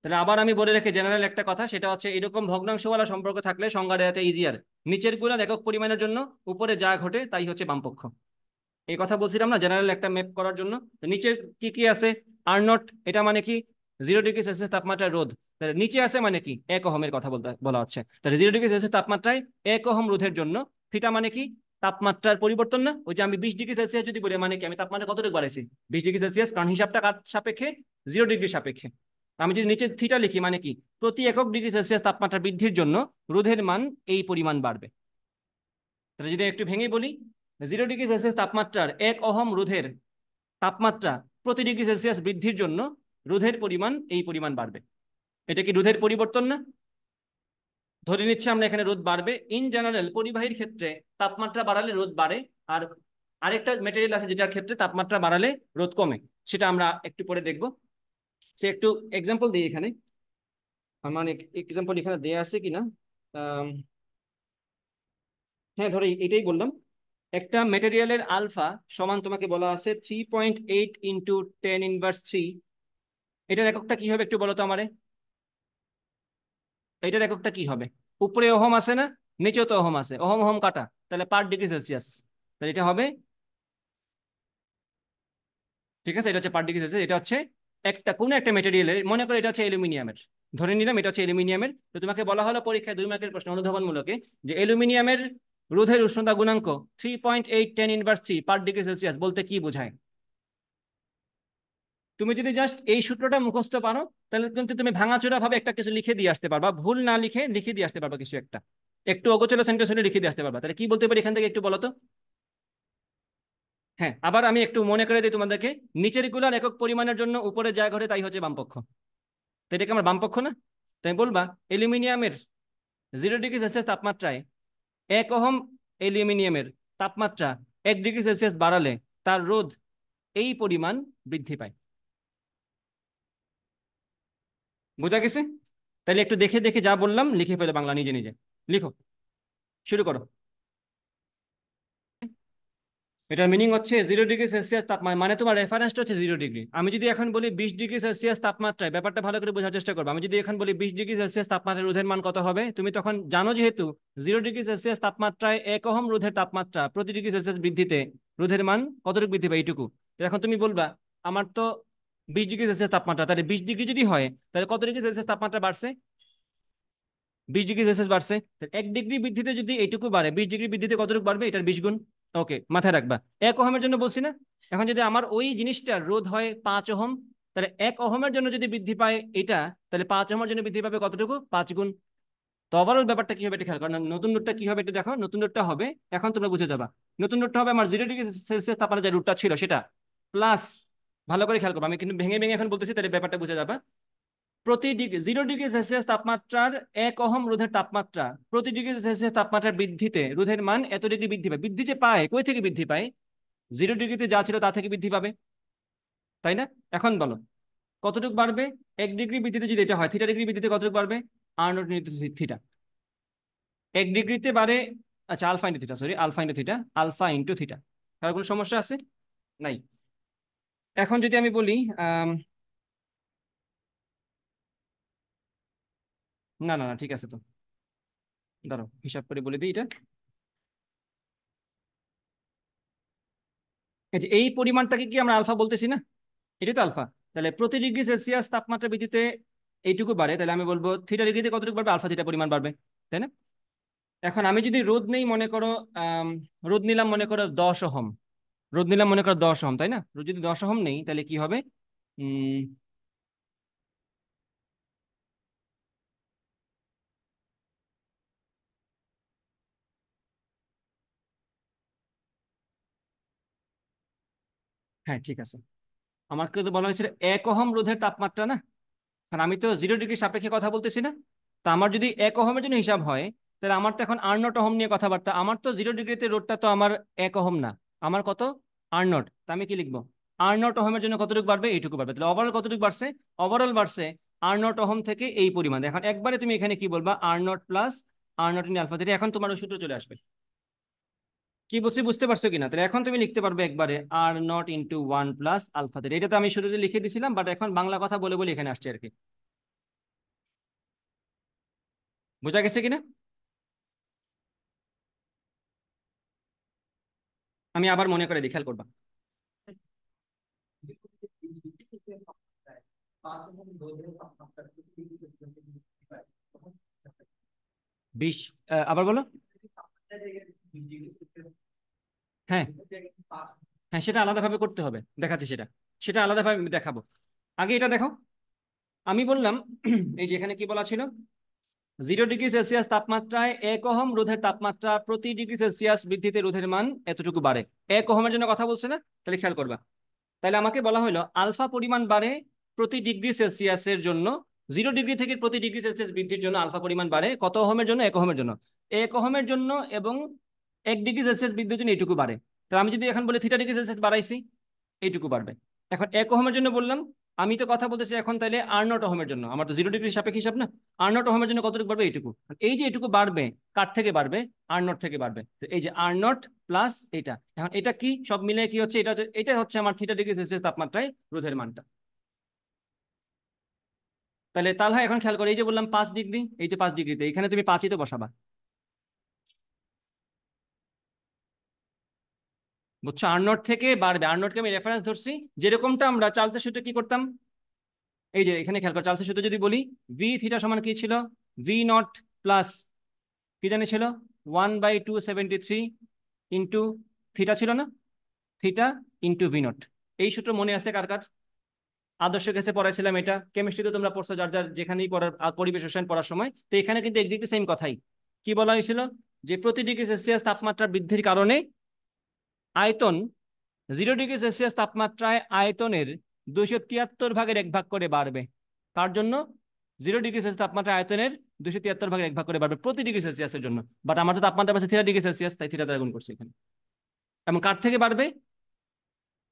তাহলে আবার আমি বলে রেখে জেনারেল একটা কথা, সেটা হচ্ছে এরকম ভগ্নাংশওয়ালা সম্পর্ক থাকলে সংজ্ঞা দেওয়াটা ইজিয়ার, নিচের গুণার একক পরিমাণের জন্য উপরে যা ঘটে তাই হচ্ছে বামপক্ষ। এই কথা বলছিলাম না জেনারেল একটা ম্যাপ করার জন্য। তো নিচে কি কি আছে, আর নট এটা মানে কি 0 ডিগ্রি সেলসিয়াস তাপমাত্রায় রোধ, তাহলে নিচে আছে মানে কি 1 ওহমের কথা বলতে বলা হচ্ছে, তাহলে 0 ডিগ্রি সেলসিয়াস তাপমাত্রায় 1 ওহম রোধের জন্য থিটা মানে কি, তাপমাত্রার পরিবর্তন না, ওই যে আমি 20 ডিগ্রি সেলসিয়াস যদি বলি মানে কি আমি তাপমাত্রা কতটুকু বাড়াইছি, 20 ডিগ্রি সেলসিয়াস, কারণ হিসাবটা কার সাপেক্ষে, 0 ডিগ্রি সাপেক্ষে। আমি যদি নিচে থিটা লিখি মানে কি প্রতি একক ডিগ্রি সেলসিয়াস তাপমাত্রা বৃদ্ধির জন্য রোধের মান এই পরিমাণ বাড়বে। তাহলে যদি একটু ভেঙে বলি, 0 ডিগ্রি সেলসিয়াস তাপমাত্রার 1 ওহম রোধের তাপমাত্রা প্রতি ডিগ্রি সেলসিয়াস বৃদ্ধির জন্য রোধের পরিমাণ এই পরিমাণ বাড়বে। এটা কি রোধের পরিবর্তন না? ধরে নিচ্ছে আমরা এখানে রোধ বাড়বে, ইন জেনারেল পরিবাহীর ক্ষেত্রে তাপমাত্রা বাড়ালে রোধ বাড়ে, আর আরেকটা মেটেরিয়াল আছে যেটার ক্ষেত্রে তাপমাত্রা বাড়ালে রোধ কমে, সেটা আমরা একটু পরে দেখব। সে একটু এক্সাম্পল দিই এখানে, আমার এক্সাম্পল এখানে দেয়া আছে কিনা। হ্যাঁ ধরো এটাই বললাম, একটা মেটেরিয়ালের আলফা সমান তোমাকে বলা আছে 3.8 ইন্টু 10⁻³ এটার এককটা কি হবে একটু বলো তো আমারে, এটার এককটা কি হবে? উপরে ওহম আছে না, নিচেও তো ওহম আছে, ওহম ওহম কাটা, তাহলে পার ডিগ্রি সেলসিয়াস, তাহলে এটা হবে, ঠিক আছে, এটা হচ্ছে পার ডিগ্রি সেলসিয়াস। এটা হচ্ছে একটা কোনো একটা মেটেরিয়ালের, মনে করো এটা হচ্ছে অ্যালুমিনিয়ামের, ধরে নিলাম এটা হচ্ছে অ্যালুমিনিয়ামের, তো তোমাকে বলা হলো পরীক্ষায় 2 মার্কের প্রশ্ন অনুধাবনমূলকে, যে অ্যালুমিনিয়ামের রোধের উষ্ণতা গুণাঙ্ক 3.8 10⁻³ পার ডিগ্রি সেলসিয়াস বলতে কি বোঝায়? তুমি যদি জাস্ট এই সূত্রটা মুখস্থ পারো, তাহলে কিন্তু তুমি ভাঙাচোরা ভাবে একটা কিছু লিখে দিয়ে আসতে পারবা, ভুল না লিখে লিখে দিয়ে আসতে পারবা কিছু একটা, একটু অগোচর সেন্টেন্স হলে লিখে দিয়ে আসতে পারবা। তাহলে কি বলতে পারি এখান থেকে একটু বলো তো। হ্যাঁ, আবার আমি একটু মনে করে দিই তোমাদেরকে, নিচের গুলার একক পরিমাণের জন্য উপরে যা ঘটে তাই হচ্ছে বামপক্ষ। তো এটা কি আমার বামপক্ষ না? তাই বলবা অ্যালুমিনিয়ামের 0 ডিগ্রি সেলসিয়াস তাপমাত্রায় 1 ওহম অ্যালুমিনিয়ামের তাপমাত্রা 1 ডিগ্রি সেলসিয়াস বাড়ালে তার রোধ এই পরিমাণ বৃদ্ধি পায়। বোঝা গেছে? তাহলে একটু দেখে দেখে যা বললাম লিখে ফেলো বাংলা নিজে নিজে। লিখো, শুরু করো। এটার মিনিং হচ্ছে 0 ডিগ্রি সেলসিয়াস তাপমাত্রা, মানে তোমার রেফারেন্সটা হচ্ছে 0 ডিগ্রি। আমি যদি এখন বলি 20 ডিগ্রি সেলসিয়াস তাপমাত্রায়, ব্যাপারটা ভালো করে বোঝার চেষ্টা করবো। আমি যদি এখন বলি 20 ডিগ্রি সেলসিয়াস তাপমাত্রায় রোধের মান কত হবে, তুমি তখন জানো যেহেতু 0 ডিগ্রি সেলসিয়াস তাপমাত্রায় 1 ওহম রোধের তাপমাত্রা প্রতি ডিগ্রি সেলসিয়াস বৃদ্ধিতে রোধের মান কতটুকু বৃদ্ধি পায়, এইটুকু। তো এখন তুমি বলবা আমার তো 20 ডিগ্রি সেলসিয়াস তাপমাত্রা, তাহলে 20 ডিগ্রি যদি হয় তাহলে কত ডিগ্রি সেলসিয়াস তাপমাত্রা বাড়ছে? 20 ডিগ্রি সেলসিয়াস বাড়ছে। 1 ডিগ্রি বৃদ্ধিতে যদি এইটুকু বাড়ে, 20 ডিগ্রি বৃদ্ধিতে কতটুকু বাড়বে? এটার 20 গুণ। ওকে, মাথায় রাখবা। 1 ওহমের জন্য বলছি না? এখন যদি আমার ওই জিনিসটার রোধ হয় 5 ওহম, তাহলে 1 ওহমের জন্য যদি বৃদ্ধি পায় এটা, তাহলে 5 ওহমের জন্য বৃদ্ধি পাবে কতটুকু? 5 গুণ। তো ওভারঅল ব্যাপারটা কি হবে এটা খেয়াল করো। নতুন নোটটা কি হবে এটা দেখো। নতুন নোটটা হবে, এখন তোমরা বুঝে যাবা। নতুন নোটটা হবে আমার 0 ডিগ্রি সেলসিয়াস তাপমাত্রা যে রুটটা ছিল সেটা প্লাস, ভালো করে খেয়াল করবো, আমি কিন্তু ভেঙে ভেঙে এখন বলতেছি, তাহলে ব্যাপারটা বুঝে যাবা। প্রতি ডিগ্রি 0 ডিগ্রি সেলসিয়াস তাপমাত্রার 1 ওহম রোধের তাপমাত্রা প্রতি ডিগ্রি সেলসিয়াস তাপমাত্রার বৃদ্ধিতে রোধের মান এত ডিগ্রি বৃদ্ধি পায়। বৃদ্ধি যে পায়, কই থেকে বৃদ্ধি পায়? 0 ডিগ্রিতে যা ছিল তা থেকে বৃদ্ধি পাবে, তাই না? এখন বলো কতটুকু বাড়বে? 1 ডিগ্রি বৃদ্ধিতে যদি এটা হয়, θ ডিগ্রি বৃদ্ধিতে কতটুকু বাড়বে? আর নট ইন্টু থিটা। 1 ডিগ্রিতে বাড়ে, আচ্ছা alpha into theta, sorry alpha into theta, alpha into theta. আর কোনো সমস্যা আছে? নাই। এখন যদি আমি বলি না না না, ঠিক আছে তো, দাঁড়াও হিসাব করে বলে দিই এটা। এই যে এই পরিমাণটাকে কি আমরা আলফা বলতেছি না? এটা তো আলফা। তাহলে প্রতি ডিগ্রি সেলসিয়াস তাপমাত্রা বৃদ্ধিতে এইটুকু বাড়ে, তাহলে আমি বলবো θ ডিগ্রিতে কতটুকু বাড়বে? আলফা থিটা পরিমাণ বাড়বে, তাই না? এখন আমি যদি রোধ নেই, মনে করো আম, রোধ নিলাম মনে করো 10 ওহম, রোধ নিলাম মনে করো 10 ওহম, তাই না? রোধ যদি 10 ওহম নেই তাহলে কি হবে? উম হ্যাঁ ঠিক আছে, আমাকে তো বলা হয়েছিল 1 ওহম রোধের তাপমাত্রা না, কারণ আমি তো 0 ডিগ্রি সাপেক্ষে কথা বলতেছি না। তা আমার যদি 1 ওহমের জন্য হিসাব হয়, তাহলে আমার তো এখন 8 ওহম নিয়ে কথাবার্তা। আমার তো 0 ডিগ্রিতে রোধটা তো আমার 1 ওহম না, আমার কত? 8। তা আমি কি লিখবো? 8 ওহমের জন্য কতটুকু বাড়বে? এইটুকু বাড়বে। তাহলে ওভারঅল কতটুকু বাড়ছে? ওভারঅল বাড়ছে 8 ওহম থেকে এই পরিমাণ। এখন একবারে তুমি এখানে কি বলবা? 8 প্লাস 8 ইন্টু আলফা থিটা। এখন তোমার ওই সূত্র চলে আসবে। কি বলছি বুঝতে পারছো কিনা? তাহলে এখন তুমি লিখতে পারবে একবারে r0 × 1 + আলফা থিটা। এটা তো আমি শুরুতে লিখে দিছিলাম, বাট এখন বাংলা কথা বলে বলে এখানে আসছে আর কি। বোঝা গেছে কিনা? আমি আবার মনে করে দিই, খেয়াল করবা। 20, আবার বলো। হ্যাঁ হ্যাঁ, সেটা আলাদাভাবে করতে হবে, দেখাচ্ছি সেটা, সেটা আলাদাভাবে আমি দেখাবো। আগে এটা দেখো, আমি বললাম এই যে এখানে কি বলা ছিল? 0 ডিগ্রি সেলসিয়াস তাপমাত্রায় 1 ওহম রোধের তাপমাত্রা প্রতি ডিগ্রি সেলসিয়াস বৃদ্ধিতে রোধের মান এতটুকু বাড়ে। 1 ওহমের জন্য কথা বলছে না? তাহলে খেয়াল করবা। তাহলে আমাকে বলা হলো আলফা পরিমাণ বাড়ে প্রতি ডিগ্রি সেলসিয়াসের জন্য। 0 ডিগ্রি থেকে প্রতি ডিগ্রি সেলসিয়াস বৃদ্ধির জন্য আলফা পরিমাণ বাড়ে কত ওহমের জন্য? 1 ওহমের জন্য। 1 ওহমের জন্য এবং 1 ডিগ্রি সেলসিয়াস বৃদ্ধির জন্য এইটুকু বাড়ে। তাহলে আমি যদি এখন বলি θ ডিগ্রি সেলসিয়াস বাড়াইছি, এইটুকু বাড়বে। এখন 1 ওহমের জন্য বললাম, আমি তো কথা বলতেছি এখন তাহলে r0 ওহমের জন্য, আমার তো 0 ডিগ্রি সাপেক্ষে হিসাব না। r0 ওহমের জন্য কতটুকু বাড়বে? এইটুকু। এই যে এটুকু বাড়বে, কার থেকে বাড়বে? r0 থেকে বাড়বে। তো এই যে r0 প্লাস এটা, এখন এটা কি সব মিলে কি হচ্ছে? এটা হচ্ছে আমার θ ডিগ্রি সেলসিয়াস তাপমাত্রায় রোধের মানটা। তাহলে তাহলে এখন খেয়াল করো, এই যে বললাম 5 ডিগ্রি, এই যে 5 ডিগ্রিতে এখানে তুমি 5ই তো বসাবা। বুঝছো? r0 থেকে বাড়বে, r0কে আমি রেফারেন্স ধরছি। যেরকমটা আমরা চার্লসের সূত্রে কি করতাম, এই যে এখানে খেয়াল করো, চার্লসের সূত্রে যদি বলি ভি থিটা সমান কি ছিল? v0 প্লাস কি জানি ছিল 1/273 ইন্টু থিটা ছিল না? Theta into v0। এই সূত্র মনে আছে কার কার? আদর্শ গ্যাসে পড়াইছিলাম, এটা কেমিস্ট্রিতে তোমরা পড়ছো যার যার যেখানেই পড়ার পরিবেশ রসায়ন পড়ার সময়। তো এখানে কিন্তু এক্সাক্টলি সেম কথাই। কি বলা হয়েছিল? যে প্রতি ডিগ্রি সেলসিয়াস তাপমাত্রা বৃদ্ধির কারণে আয়তন 0 ডিগ্রি সেলসিয়াস তাপমাত্রায় আয়তনের 273 ভাগের 1 ভাগ করে বাড়বে। তার জন্য 0 ডিগ্রি সেলসিয়াস তাপমাত্রা আয়তনের 273 ভাগের 1 ভাগ করে বাড়বে প্রতি ডিগ্রি সেলসিয়াসের জন্য। বাট আমার তো তাপমাত্রা পাচ্ছে 3 ডিগ্রি সেলসিয়াস, তাই থিটা দ্বারা গুণ করছি এখানে। এবং কার থেকে বাড়বে?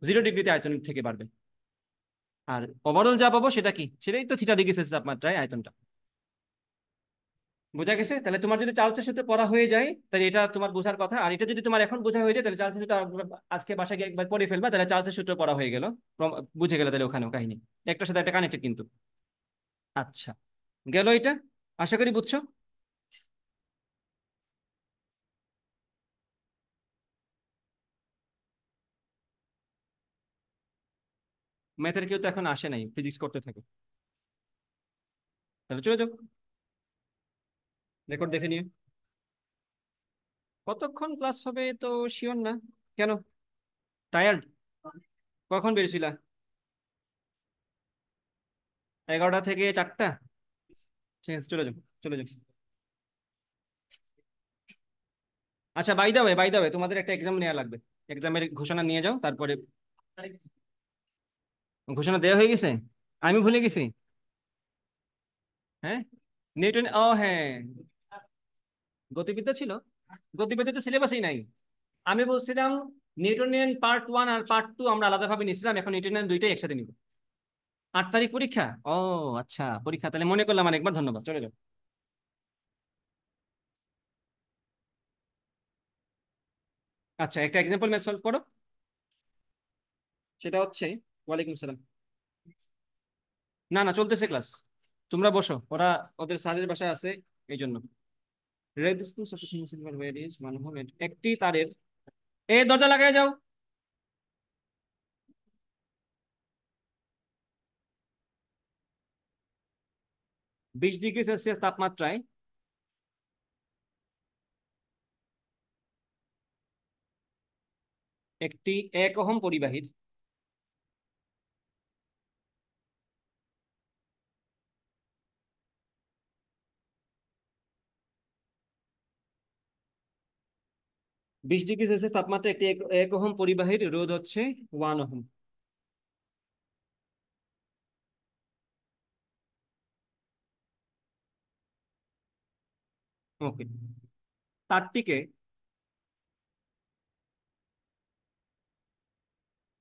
0 ডিগ্রিতে আয়তনের থেকে বাড়বে। আর ওভারঅল যা পাবো সেটা কি? সেটাই তো θ°C তাপমাত্রায় আয়তনটা। বোঝা গেছে? তাহলে তোমার যদি চার্লসের সূত্র পড়া হয়ে যায় তাহলে এটা তোমার বোঝার কথা। আর এটা যদি তোমার এখন বোঝা হয়ে যায় তাহলে চার্লসের সূত্র আজকে বাসায় গিয়ে একবার পড়ে ফেলবা, তাহলে চার্লসের সূত্র পড়া হয়ে গেল, বুঝে গেলে তাহলে ওখানেও কাহিনী একটার সাথে একটা কানেক্টেড কিন্তু। আচ্ছা, গেল এটা, আশা করি বুঝছো। ম্যাথের কেউ তো এখন আসে নাই, ফিজিক্স করতে থাকে। তাহলে চলে যাও, রেকর্ড দেখে নিও। কতক্ষণ ক্লাস হবে তো শিওর না। কেন? টায়ার্ড? কখন বেরিয়েছিলা? 11টা থেকে 4টা? ঠিক আছে, চলে যাও, চলে যাও। আচ্ছা, বাই দা ওয়ে তোমাদের একটা এক্সাম নেওয়া লাগবে। এক্সামের ঘোষণা নিয়ে যাও তারপরে। ঘোষণা দেওয়া হয়ে গেছে? আমি ভুলে গেছি। হ্যাঁ, নিউটন, ও হ্যাঁ, গতিবিদ্যা ছিল। গতিবিদ্যা তো সিলেবাসই নাই। আমি বলছিলাম নিউটনিয়ান পার্ট 1 আর পার্ট 2 আমরা আলাদাভাবে নিয়েছিলাম, এখন নিউটনিয়ান দুইটাই একসাথে নিব। 8 তারিখ পরীক্ষা? ও আচ্ছা, পরীক্ষা, তাহলে মনে করলাম অনেকবার, ধন্যবাদ, চলে যাও। আচ্ছা, একটা এক্সাম্পল ম্যাথ সলভ করো। সেটা হচ্ছে, ওয়ালাইকুম সালাম। না না, চলতেছে ক্লাস, তোমরা বসো, ওরা ওদের স্যারের বাসায় আছে, এই জন্য। রেজিস্ট্যান্স অফ সিলভার ভ্যারিজ মানে হলো একটি তারের, এই দরজা লাগাই যাও। 20 ডিগ্রি সেলসিয়াস তাপমাত্রায় একটি 1 ওহম পরিবাহীর 20 ডিগ্রি সেলসিয়াস তাপমাত্রায় একটি 1 ওহম পরিবাহীর রোধ হচ্ছে 1 ওহম। ওকে, তারটিকে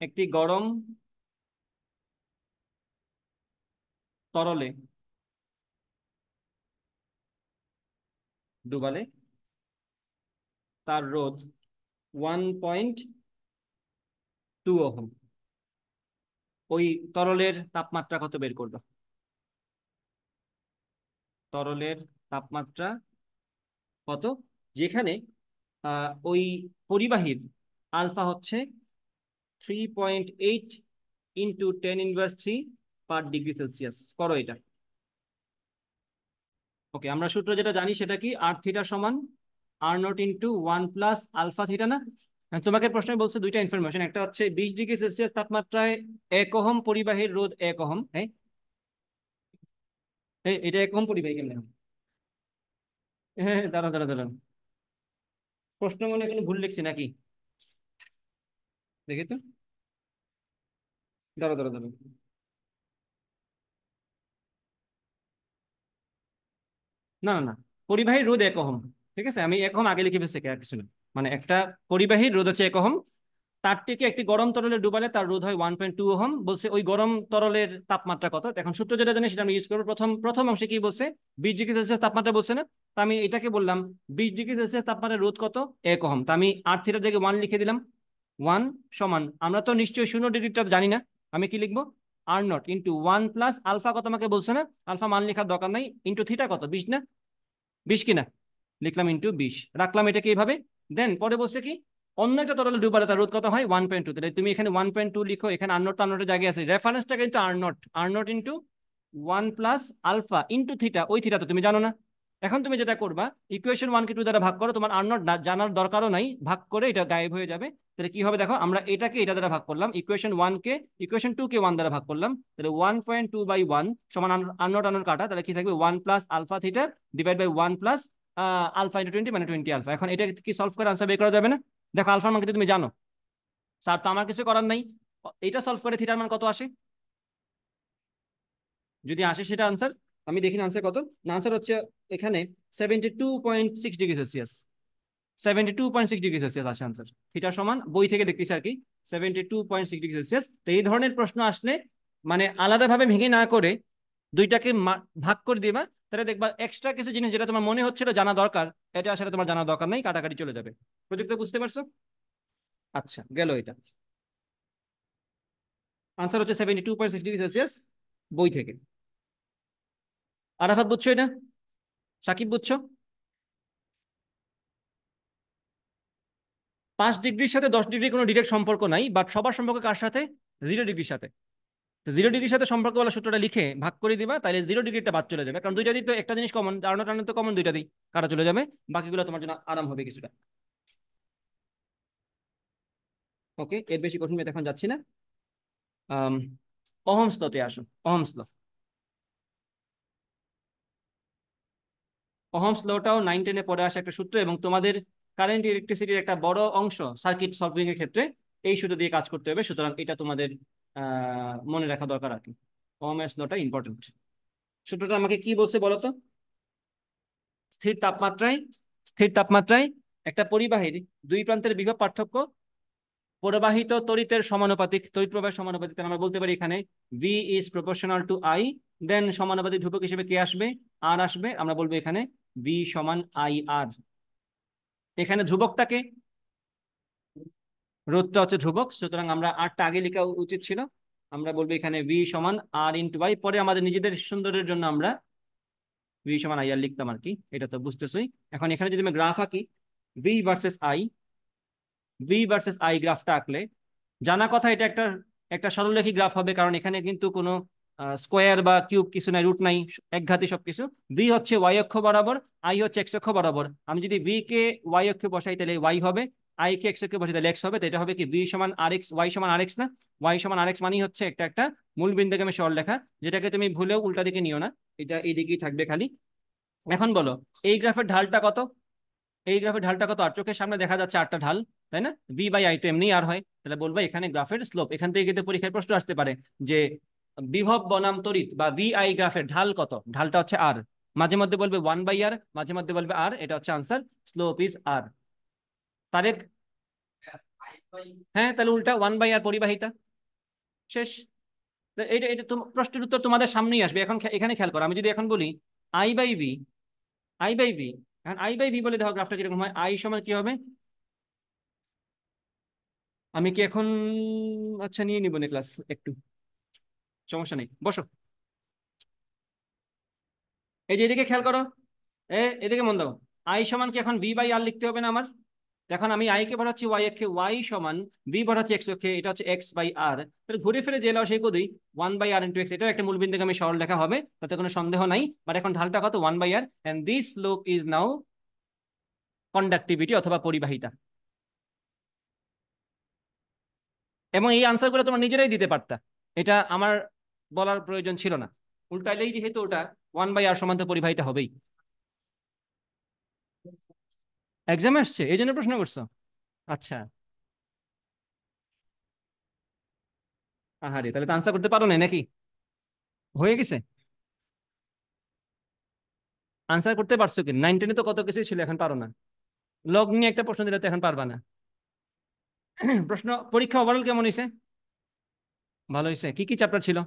একটি গরম তরলে ডুবালে তার রোধ 1.2 ওহম। ওই তরলের তাপমাত্রা কত বের করবে? তরলের তাপমাত্রা কত, যেখানে ওই পরিবাহীর আলফা হচ্ছে 3.8 ইন্টু 10⁻³ করো এটা। ওকে, আমরা সূত্র যেটা জানি সেটা কি, আর থিটা সমান r0 × 1 + আলফা থিটা না? তোমাকে প্রশ্নে বলছে দুইটা ইনফরমেশন, একটা হচ্ছে 20 ডিগ্রি সেলসিয়াস তাপমাত্রায় 1 ওহম পরিবাহীর রোধ 1 ওহম। হ্যাঁ, এটা 1 ওহম পরিবাহী কেমন? হ্যাঁ, দাঁড়াও দাঁড়াও দাঁড়াও, প্রশ্ন মনে হয় কোনো ভুল লিখছি নাকি, দেখি তো। দাঁড়াও দাঁড়াও দাঁড়াও, না না না, পরিবাহীর রোধ 1 ওহম। ঠিক আছে, আমি 1 ওহম আগে লিখে ফেলছি, আর কিছু না। মানে একটা পরিবাহীর রোধ হচ্ছে 1 ওহম, তার থেকে একটি গরম তরলে ডুবালে তার রোধ হয় 1.2 ওহম। বলছে ওই গরম তরলের তাপমাত্রা কত। এখন সূত্র যেটা জানি সেটা আমি ইউজ করবো। প্রথম প্রথম অংশে কি বলছে? 20 ডিগ্রি সেলসিয়াস তাপমাত্রা বলছে না? তা আমি এটাকে বললাম 20 ডিগ্রি সেলসিয়াস তাপমাত্রা রোধ কত? 1 ওহম। তা আমি আর থিটার জায়গায় 1 লিখে দিলাম। 1 সমান, আমরা তো নিশ্চয়ই 0 ডিগ্রিটা জানি না, আমি কি লিখবো? r0 × 1 + আলফা কত আমাকে বলছে না? আলফা মান লেখার দরকার নাই, ইন্টু থিটা কত, 20 না? 20 কিনা, লিখলাম ইন্টু 20, রাখলাম এটাকে এইভাবে। দেন পরে বলছে কি, অন্য একটা তরলে ডুবালে তার রোধ কত হয়? 1.2। তাহলে তুমি এখানে 1.2 লিখো, এখানে আর নোটের জায়গায় আছে, রেফারেন্সটা কিন্তু R not into 1 + alpha into theta. ওই থিটা তো তুমি জানো না, এখন তুমি যেটা করবা, ইকুয়েশন 1 কে 2 দ্বারা ভাগ করো, তোমার আর নট জানার দরকারও নাই, ভাগ করে এটা গায়েব হয়ে যাবে। তাহলে কি হবে দেখো, আমরা এটাকে এটা দ্বারা ভাগ করলাম, ইকুয়েশন 2 কে 1 দ্বারা ভাগ করলাম, তাহলে 1.2/1 সমান আর নট কাটা, তাহলে কি থাকবে 1 plus alpha theta divide by 1 plus alpha into 20 মানে 20 আলফা। এখন এটা কি সলভ করে আনসার বের করা যাবে না? দেখো আলফার মান কিন্তু তুমি জানো, স্যার তো আমার কিছু করার নাই, এটা সলভ করে থিটার মান কত আসে, যদি আসে সেটা আনসার, আমি দেখি আনসার কত। না আনসার হচ্ছে এখানে 72.6 ডিগ্রি সেলসিয়াস, 72.6 ডিগ্রি সেলসিয়াস আসে আনসার। থিটা সমান বই থেকে দেখতেছি আর কি, 72.6 ডিগ্রি সেলসিয়াস। তো এই ধরনের প্রশ্ন আসলে মানে আলাদাভাবে ভেঙে না করে দুইটাকে ভাগ করে দিবা, তাহলে দেখবা এক্সট্রা কিছু জিনিস যেটা তোমার মনে হচ্ছিল জানা দরকার, এটা আসলে তোমার জানা দরকার নেই, কাটাকাটি চলে যাবে। প্রযুক্তি বুঝতে পারছো? আচ্ছা গেল এটা, আনসার হচ্ছে 72.6 ডিগ্রি সেলসিয়াস বই থেকে। আরাফাত বুঝছো এটা? সাকিব বুঝছো? 5 ডিগ্রির সাথে 10 ডিগ্রির কোনো ডিরেক্ট সম্পর্ক নাই, বাট সবার সম্পর্ক কার সাথে? 0 ডিগ্রির সাথে। তো 0 ডিগ্রির সাথে সম্পর্কওয়ালা সূত্রটা লিখে ভাগ করে দিবা, তাহলে 0 ডিগ্রিটা বাদ চলে যাবে, কারণ দুইটা দিক তো একটা জিনিস কমন, টার্ন টার্ন তো কমন, দুইটা দিক কাটা চলে যাবে, বাকিগুলো তোমার জন্য আরাম হবে কিছুটা। ওকে, এর বেশি কঠিন মেথড এখন যাচ্ছি না। আম, অহমস লতে আসো, অহমস ল। অহমস লটাও 9-10-এ পড়ে আসা একটা সূত্র, এবং তোমাদের কারেন্ট ইলেকট্রিসিটির একটা বড় অংশ সার্কিট সলভিং এর ক্ষেত্রে এই সূত্র দিয়ে কাজ করতে হবে, সুতরাং এটা তোমাদের মনে রাখা দরকার আর কি। অহমস লটা ইম্পর্টেন্ট। সূত্রটা আমাকে কি বলছে বলো তো? স্থির তাপমাত্রায় স্থির তাপমাত্রায় একটা পরিবাহীর দুই প্রান্তের বিভব পার্থক্য প্রবাহিত তড়িতের সমানুপাতিক, তড়িৎ প্রবাহের সমানুপাতিক, তাহলে আমরা বলতে পারি এখানে V is proportional to I, then সমানুপাতিক ধ্রুবক হিসেবে কে আসবে? আর আসবে, আমরা বলবো এখানে ভি সমান আই আর। এখানে ধ্রুবকটাকে, রোধটা হচ্ছে ধ্রুবক, সুতরাং আমরা আরটা আগে লেখা উচিত ছিল, আমরা বলবো এখানে ভি সমান আর ইন্টু আই, পরে আমাদের নিজেদের সুন্দরের জন্য আমরা ভি সমান আই আর লিখতাম আর কি, এটা তো বুঝতেছই। এখন এখানে যদি আমি গ্রাফ আঁকি, ভি ভার্সেস আই, গ্রাফটা আঁকলে জানা কথা এটা একটা একটা সরলরেখী গ্রাফ হবে, কারণ এখানে কিন্তু কোনো স্কোয়ার বা কিউব কিছু নাই, রুট নাই, একঘাতি সবকিছু। ভি হচ্ছে ওয়াই অক্ষ বরাবর, আই হচ্ছে এক্স অক্ষ বরাবর, আমি যদি ভি কে ওয়াই অক্ষে বসাই তাহলে ওয়াই হবে, আই কে এক্স অক্ষে বসাই তাহলে এক্স হবে, তো এটা হবে কি ভি সমান আর এক্স, ওয়াই সমান আর এক্স না? ওয়াই সমান আর এক্স মানেই হচ্ছে একটা একটা মূল বিন্দুগামী সরলরেখা, যেটাকে তুমি ভুলেও উল্টা দিকে নিও না, এটা এই দিকেই থাকবে খালি। এখন বলো এই গ্রাফের ঢালটা কত? আর চোখের সামনে দেখা যাচ্ছে 8টা ঢাল, তাই না? ভি বাই আই তো এমনি আর হয়, তাহলে বলবো এখানে গ্রাফের স্লোপ, এখান থেকে কিন্তু পরীক্ষায় প্রশ্ন আসতে পারে যে বিভব বনাম তড়িৎ বা ভি আই গ্রাফের ঢাল কত, ঢালটা হচ্ছে আর, মাঝে মধ্যে বলবে 1/r, মাঝে মধ্যে বলবে আর, এটা হচ্ছে আনসার, স্লোপ ইজ আর। তারেক? হ্যাঁ, তাহলে উল্টা 1/r পরিবাহিতা, শেষ। তো এটা এটা প্রশ্নের উত্তর তোমাদের সামনেই আসবে। এখন এখানে খেয়াল করো, আমি যদি এখন বলি I by V, I by V, এখন আই বাই ভি বলে দেখো গ্রাফটা কিরকম হয়, আই সমান কি হবে? আমি কি এখন, আচ্ছা নিয়ে নিব না ক্লাস একটু, সমস্যা নেই, বসো। এই যে এদিকে খেয়াল করো, এদিকে মন দাও, আই সমান কি এখন ভি বাই আর লিখতে হবে না আমার? এখন আমি আই কে বসাচ্ছি ওয়াই অক্ষে, ওয়াই সমান ভি বসাচ্ছি এক্স অক্ষে, এটা হচ্ছে এক্স বাই আর, তাহলে ঘুরে ফিরে যে লাও সেই কদি 1/r ইন্টু এক্স, এটা একটা মূলবিন্দুগামী সরল লেখা হবে, তাতে কোনো সন্দেহ নাই। বাট এখন ঢালটা কত? 1/r, and this slope is now conductivity অথবা পরিবাহিতা। এবং এই আনসারগুলো তোমরা নিজেরাই দিতে পারতা, এটা আমার বলার প্রয়োজন ছিল না, উল্টাইলেই যেহেতু ওটা 1/r সমান তো পরিবাহিতা হবেই। এক্সাম আসছে এই জন্য প্রশ্ন করছো? আচ্ছা, আহারে, তাহলে তো আনসার করতে পারো না নাকি? হয়ে গেছে? আনসার করতে পারছো কি? 9-10-এ তো কত কিছুই ছিল, এখন পারো না? লগ নিয়ে একটা প্রশ্ন দিলে তো এখন পারবা না। প্রশ্ন, পরীক্ষা ওভারঅল কেমন হয়েছে? ভালো হয়েছে? কি কি চ্যাপ্টার ছিল?